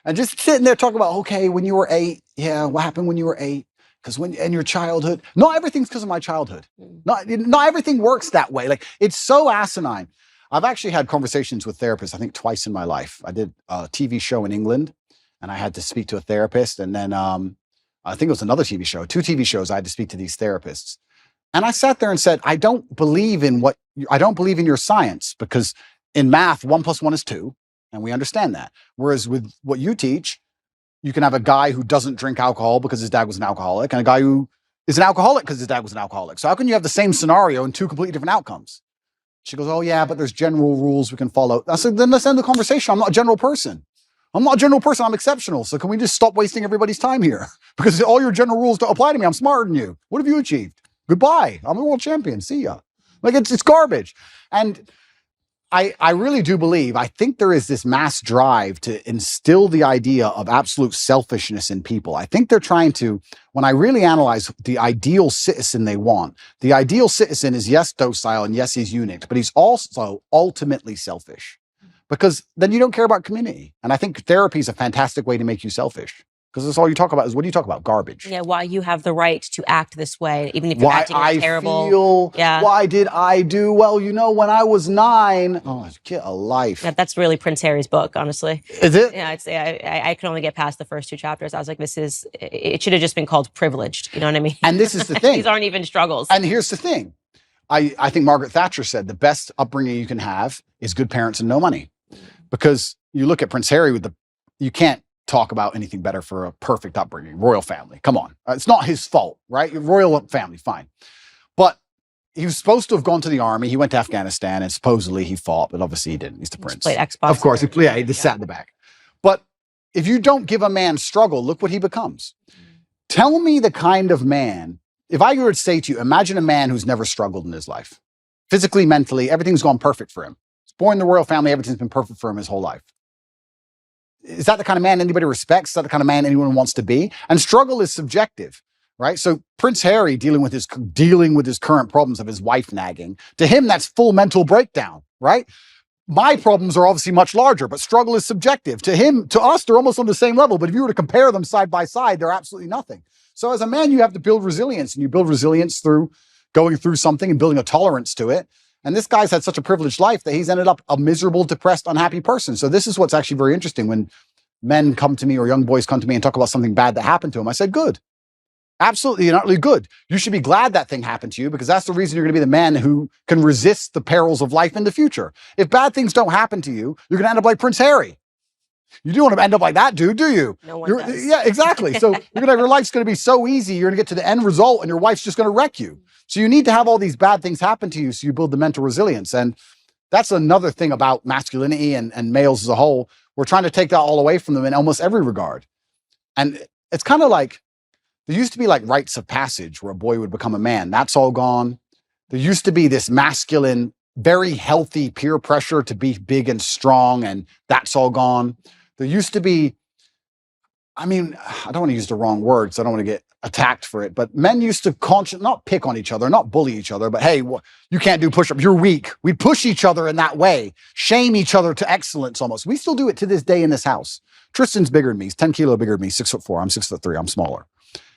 And just sitting there talking about, okay, when you were 8, yeah, what happened when you were 8? Because in your childhood, not everything's because of my childhood. Not everything works that way. Like, it's so asinine. I've actually had conversations with therapists, I think twice in my life. I did a TV show in England, and I had to speak to a therapist. And then I think it was another TV show, 2 TV shows, I had to speak to these therapists. And I sat there and said, I don't believe in your science, because in math, 1 + 1 is 2. And we understand that. Whereas with what you teach, you can have a guy who doesn't drink alcohol because his dad was an alcoholic, and a guy who is an alcoholic because his dad was an alcoholic. So how can you have the same scenario and 2 completely different outcomes? She goes, oh yeah, but there's general rules we can follow. I said, then let's end the conversation. I'm not a general person. I'm exceptional. So can we just stop wasting everybody's time here? Because all your general rules don't apply to me. I'm smarter than you. What have you achieved? Goodbye. I'm a world champion. See ya. Like, it's garbage. And I really do believe, I think there is this mass drive to instill the idea of absolute selfishness in people. I think they're trying to, when I really analyze the ideal citizen they want, the ideal citizen is, yes, docile, and yes, he's unique, but he's also ultimately selfish, because then you don't care about community. And I think therapy is a fantastic way to make you selfish. Because that's all you talk about is, what do you talk about? Garbage. Yeah, why you have the right to act this way, even if you're acting terrible. Why did I do? Well, you know, when I was 9, oh, get a life. Yeah, that's really Prince Harry's book, honestly. Is it? Yeah, I could only get past the first 2 chapters. I was like, it should have just been called Privileged. You know what I mean? And this is the thing. These aren't even struggles. And here's the thing. I think Margaret Thatcher said the best upbringing you can have is good parents and no money. Because you look at Prince Harry you can't talk about anything better for a perfect upbringing. Royal family, come on. It's not his fault, right? Royal family, fine. But he was supposed to have gone to the army. He went to Afghanistan, and supposedly he fought, but obviously he didn't. He's the prince. Played Xbox. Of course, he just sat in the back. But if you don't give a man struggle, look what he becomes. Tell me the kind of man, if I were to say to you, imagine a man who's never struggled in his life. Physically, mentally, everything's gone perfect for him. He's born in the royal family, everything's been perfect for him his whole life. Is that the kind of man anybody respects? Is that the kind of man anyone wants to be? And struggle is subjective, right? So Prince Harry dealing with his current problems of his wife nagging, to him, that's full mental breakdown, right? My problems are obviously much larger, but struggle is subjective. To us, they're almost on the same level. But if you were to compare them side by side, they're absolutely nothing. So as a man, you have to build resilience, and you build resilience through going through something and building a tolerance to it. And this guy's had such a privileged life that he's ended up a miserable, depressed, unhappy person. So this is what's actually very interesting. When men come to me, or young boys come to me and talk about something bad that happened to them, I said, good. Absolutely and utterly good. You should be glad that thing happened to you, because that's the reason you're going to be the man who can resist the perils of life in the future. If bad things don't happen to you, you're going to end up like Prince Harry. You don't want to end up like that dude, do you? No one does. Yeah, exactly. So your life's going to be so easy. You're going to get to the end result and your wife's just going to wreck you. So you need to have all these bad things happen to you so you build the mental resilience. And that's another thing about masculinity and males as a whole. We're trying to take that all away from them in almost every regard. And it's kind of like, there used to be like rites of passage where a boy would become a man. That's all gone. There used to be this masculine, very healthy peer pressure to be big and strong, and that's all gone. There used to be, I mean, I don't want to use the wrong words. I don't want to get attacked for it, but men used to not pick on each other, not bully each other, but hey, you can't do push-ups, you're weak. We'd push each other in that way, shame each other to excellence almost. We still do it to this day in this house. Tristan's bigger than me. He's 10 kilo bigger than me, 6'4". I'm 6'3". I'm smaller.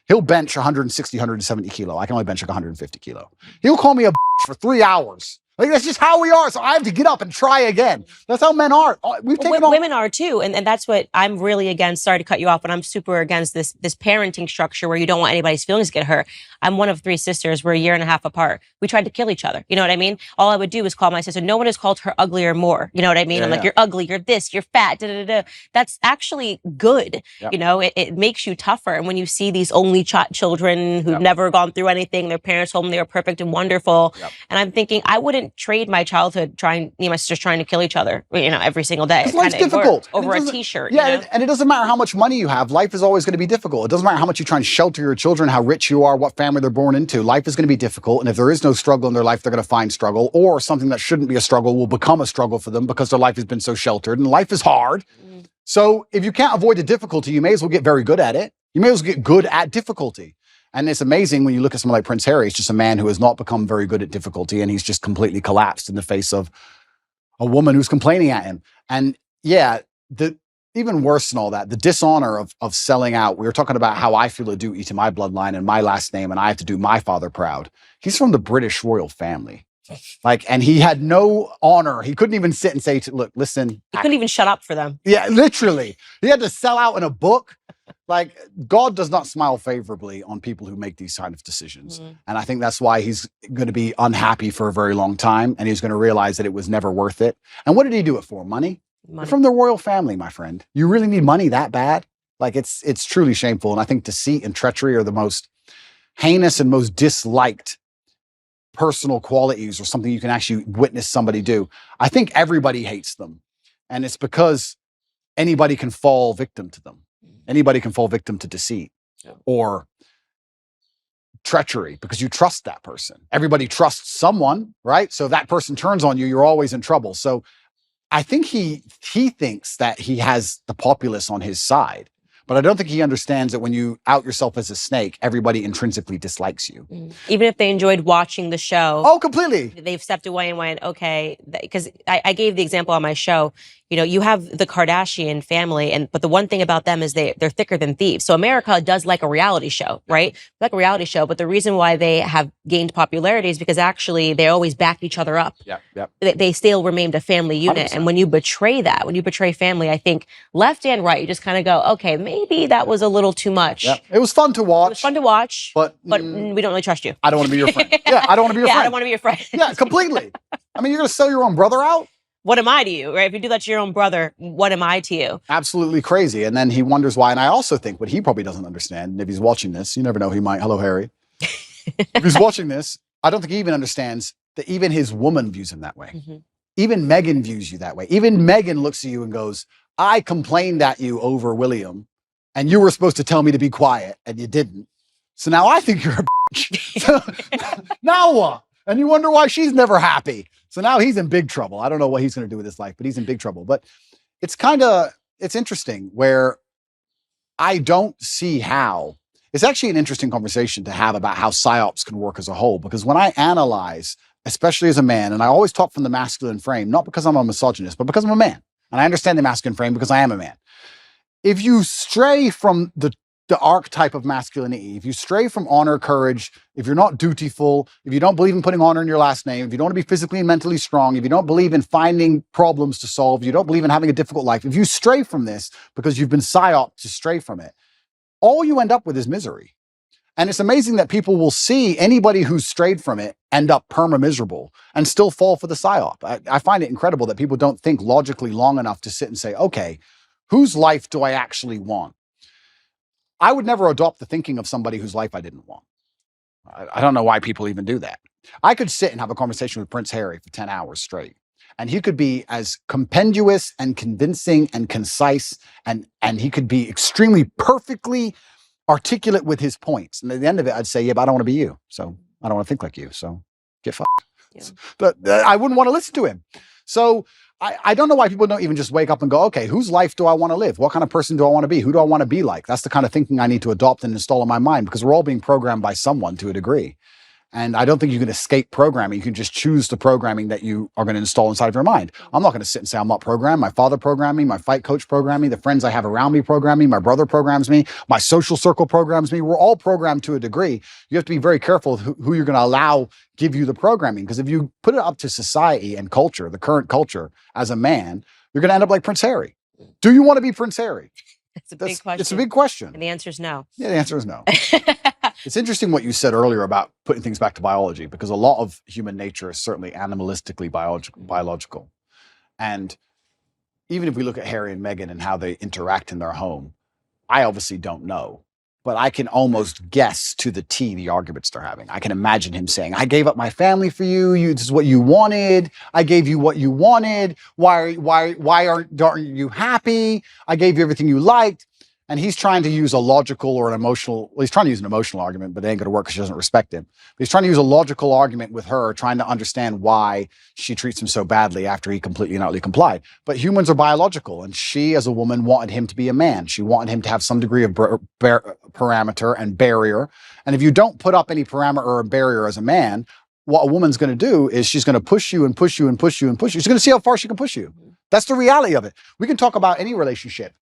He'll bench 160, 170 kilo. I can only bench like 150 kilo. He'll call me a for 3 hours. Like, that's just how we are. So I have to get up and try again. That's how men are. Women are too. And that's what I'm really against. Sorry to cut you off, but I'm super against this parenting structure where you don't want anybody's feelings to get hurt. I'm one of 3 sisters. We're a year and a half apart. We tried to kill each other. You know what I mean? All I would do is call my sister. No one has called her ugly or more. You know what I mean? I'm like, you're ugly, you're this, you're fat, da, da, da. That's actually good. Yep. You know, it makes you tougher. And when you see these only children who've never gone through anything, their parents told them they were perfect and wonderful. Yep. And I'm thinking, I wouldn't trade my childhood me and my sisters trying to kill each other, you know, every single day. Because life's difficult. Over a t-shirt. Yeah, you know? and it doesn't matter how much money you have. Life is always going to be difficult. It doesn't matter how much you try and shelter your children, how rich you are, what family they're born into. Life is going to be difficult. And if there is no struggle in their life, they're going to find struggle, or something that shouldn't be a struggle will become a struggle for them because their life has been so sheltered. And life is hard. So if you can't avoid the difficulty, you may as well get very good at it. You may as well get good at difficulty. And it's amazing when you look at someone like Prince Harry. He's just a man who has not become very good at difficulty, and he's just completely collapsed in the face of a woman who's complaining at him. And yeah, even worse than all that, the dishonor of selling out. We were talking about how I feel a duty to my bloodline and my last name, and I have to do my father proud. He's from the British royal family. And he had no honor. He couldn't even sit and say, look, listen. He couldn't even shut up for them. Yeah, literally. He had to sell out in a book. Like, God does not smile favorably on people who make these kind of decisions. And I think that's why he's going to be unhappy for a very long time. And he's going to realize that it was never worth it. And what did he do it for? Money? You're from the royal family, my friend. You really need money that bad? Like, it's truly shameful. And I think deceit and treachery are the most heinous and most disliked personal qualities, or something you can actually witness somebody do. I think everybody hates them. And it's because anybody can fall victim to them. Anybody can fall victim to deceit or treachery because you trust that person. Everybody trusts someone, right? So if that person turns on you, you're always in trouble. So I think he thinks that he has the populace on his side. But I don't think he understands that when you out yourself as a snake, everybody intrinsically dislikes you. Even if they enjoyed watching the show. Oh, completely. They've stepped away and went, okay, because I gave the example on my show. You know, you have the Kardashian family, but the one thing about them is they're thicker than thieves. So America does like a reality show, right? Like a reality show, but the reason why they have gained popularity is because actually they always back each other up. They still remained a family unit. 100%. And when you betray that, when you betray family, I think left and right, you just kind of go, okay, maybe that was a little too much. It was fun to watch. It was fun to watch, but we don't really trust you. I don't want to be your friend. I don't want to be your friend. I don't want to be your friend. Yeah, completely. I mean, you're going to sell your own brother out? What am I to you, right? If you do that to your own brother, what am I to you? Absolutely crazy. And then he wonders why. And I also think what he probably doesn't understand, and if he's watching this, you never know, he might. Hello, Harry. If he's watching this, I don't think he even understands that even his woman views him that way. Even Meghan views you that way. Even Meghan looks at you and goes, I complained at you over William, and you were supposed to tell me to be quiet, and you didn't. So now I think you're a bitch. Now what? And you wonder why she's never happy. So now he's in big trouble. I don't know what he's going to do with his life, but he's in big trouble. But it's interesting where I don't see how. It's actually an interesting conversation to have about how psyops can work as a whole. Because when I analyze, especially as a man, and I always talk from the masculine frame, not because I'm a misogynist, but because I'm a man. And I understand the masculine frame because I am a man. If you stray from the archetype of masculinity, if you stray from honor, courage, if you're not dutiful, if you don't believe in putting honor in your last name, if you don't want to be physically and mentally strong, if you don't believe in finding problems to solve, you don't believe in having a difficult life, if you stray from this because you've been psyoped to stray from it, all you end up with is misery. And it's amazing that people will see anybody who's strayed from it end up perma-miserable and still fall for the psyop. I find it incredible that people don't think logically long enough to sit and say, okay, whose life do I actually want? I would never adopt the thinking of somebody whose life I didn't want. I don't know why people even do that. I could sit and have a conversation with Prince Harry for 10 hours straight, and he could be as compendious and convincing and concise, and he could be extremely perfectly articulate with his points. And at the end of it, I'd say, yeah, but I don't want to be you. So I don't want to think like you. So get fucked. Yeah. But I wouldn't want to listen to him. So I don't know why people don't even just wake up and go, okay, whose life do I want to live? What kind of person do I want to be? Who do I want to be like? That's the kind of thinking I need to adopt and install in my mind, because we're all being programmed by someone to a degree. And I don't think you can escape programming. You can just choose the programming that you are going to install inside of your mind. I'm not going to sit and say I'm not programmed. My father programmed me. My fight coach programmed me. The friends I have around me program me. My brother programs me. My social circle programs me. We're all programmed to a degree. You have to be very careful of who you're going to allow give you the programming. Because if you put it up to society and culture, the current culture, as a man, you're going to end up like Prince Harry. Do you want to be Prince Harry? It's a big question. It's a big question. And the answer is no. Yeah, the answer is no. It's interesting what you said earlier about putting things back to biology, because a lot of human nature is certainly animalistically biological. And even if we look at Harry and Meghan and how they interact in their home, I obviously don't know, but I can almost guess to the T the arguments they're having. I can imagine him saying, I gave up my family for you. This is what you wanted. I gave you what you wanted. Why aren't you happy? I gave you everything you liked. And he's trying to use a logical or an emotional, well, he's trying to use an emotional argument, but it ain't going to work because she doesn't respect him. But he's trying to use a logical argument with her, trying to understand why she treats him so badly after he completely and utterly complied. But humans are biological, and she, as a woman, wanted him to be a man. She wanted him to have some degree of parameter and barrier. And if you don't put up any parameter or barrier as a man, what a woman's going to do is she's going to push you and push you and push you and push you. She's going to see how far she can push you. That's the reality of it. We can talk about any relationship,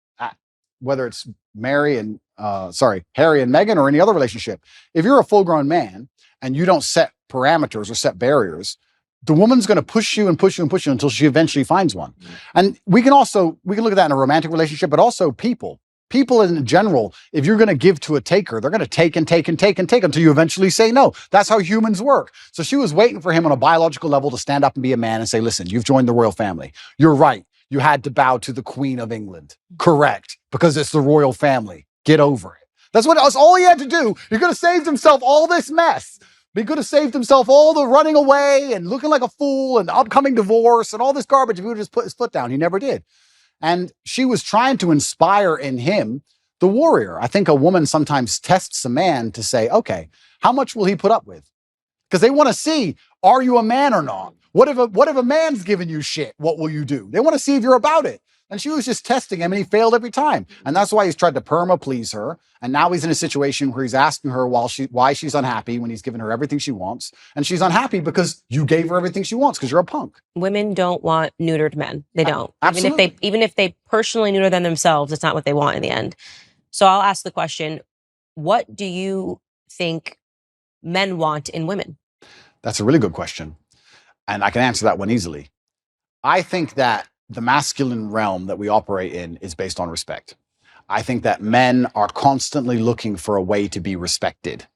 whether it's Harry and Meghan or any other relationship. If you're a full-grown man and you don't set parameters or set barriers, the woman's going to push you and push you and push you until she eventually finds one. And we can look at that in a romantic relationship, but also people in general. If you're going to give to a taker, they're going to take and take and take and take until you eventually say no. That's how humans work. So she was waiting for him on a biological level to stand up and be a man and say, listen, you've joined the royal family. You're right. You had to bow to the Queen of England. Correct. Because it's the royal family. Get over it. That's all he had to do. He could have saved himself all this mess. He could have saved himself all the running away and looking like a fool and upcoming divorce and all this garbage if he would have just put his foot down. He never did. And she was trying to inspire in him the warrior. I think a woman sometimes tests a man to say, okay, how much will he put up with? Because they want to see, are you a man or not? What if a man's giving you shit? What will you do? They want to see if you're about it. And she was just testing him, and he failed every time. And that's why he's tried to please her. And now he's in a situation where he's asking her why she's unhappy when he's given her everything she wants. And she's unhappy because you gave her everything she wants because you're a punk. Women don't want neutered men. They don't. Absolutely. Even if they personally neuter them themselves, it's not what they want in the end. So I'll ask the question, what do you think men want in women? That's a really good question. And I can answer that one easily. I think that the masculine realm that we operate in is based on respect. I think that men are constantly looking for a way to be respected.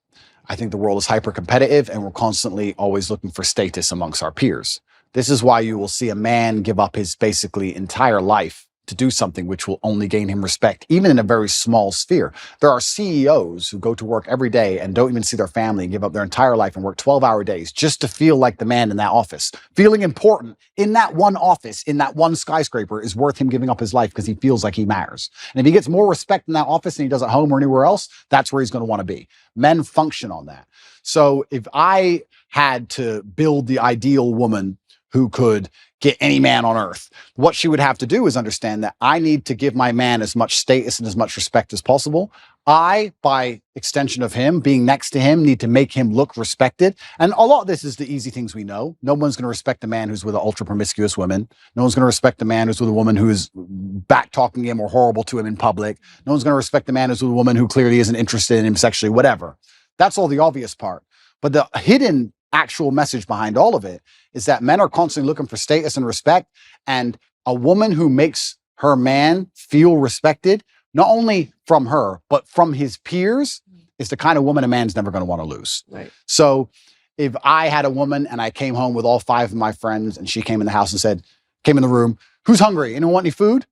I think the world is hyper competitive, and we're constantly always looking for status amongst our peers. This is why you will see a man give up his basically entire life to do something which will only gain him respect, even in a very small sphere. There are CEOs who go to work every day and don't even see their family and give up their entire life and work 12-hour days just to feel like the man in that office. Feeling important in that one office, in that one skyscraper, is worth him giving up his life because he feels like he matters. And if he gets more respect in that office than he does at home or anywhere else, that's where he's going to want to be. Men function on that. So if I had to build the ideal woman who could get any man on earth, what she would have to do is understand that I need to give my man as much status and as much respect as possible. I, by extension of him, being next to him, need to make him look respected. And a lot of this is the easy things we know. No one's going to respect a man who's with an ultra promiscuous woman. No one's going to respect a man who's with a woman who is back talking him or horrible to him in public. No one's going to respect a man who's with a woman who clearly isn't interested in him sexually, whatever. That's all the obvious part. But the hidden actual message behind all of it is that men are constantly looking for status and respect, and a woman who makes her man feel respected, not only from her, but from his peers, is the kind of woman a man's never going to want to lose. Right. So if I had a woman and I came home with all 5 of my friends and she came in the house and came in the room, who's hungry? Anyone want any food?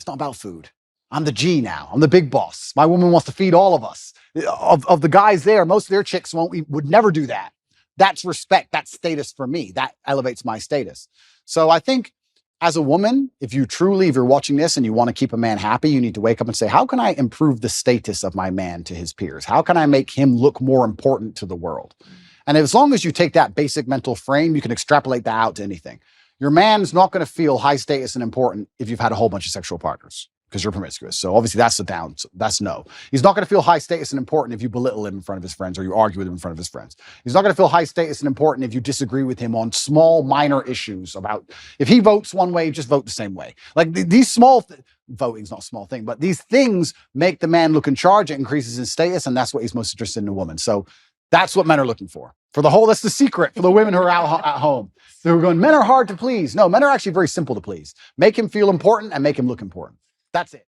It's not about food. I'm the G now. I'm the big boss. My woman wants to feed all of us. Of the guys there, most of their chicks would never do that. That's respect. That's status for me. That elevates my status. So I think as a woman, if you're watching this and you want to keep a man happy, you need to wake up and say, how can I improve the status of my man to his peers? How can I make him look more important to the world? And as long as you take that basic mental frame, you can extrapolate that out to anything. Your man's not going to feel high status and important if you've had a whole bunch of sexual partners, because you're promiscuous. So obviously that's no. He's not going to feel high status and important if you belittle him in front of his friends or you argue with him in front of his friends. He's not going to feel high status and important if you disagree with him on small, minor issues about, if he votes one way, just vote the same way. Like these small, voting's not a small thing, but these things make the man look in charge. It increases his status, and that's what he's most interested in a woman. So that's what men are looking for. That's the secret for the women who are out at home. They're going, men are hard to please. No, men are actually very simple to please. Make him feel important and make him look important. That's it.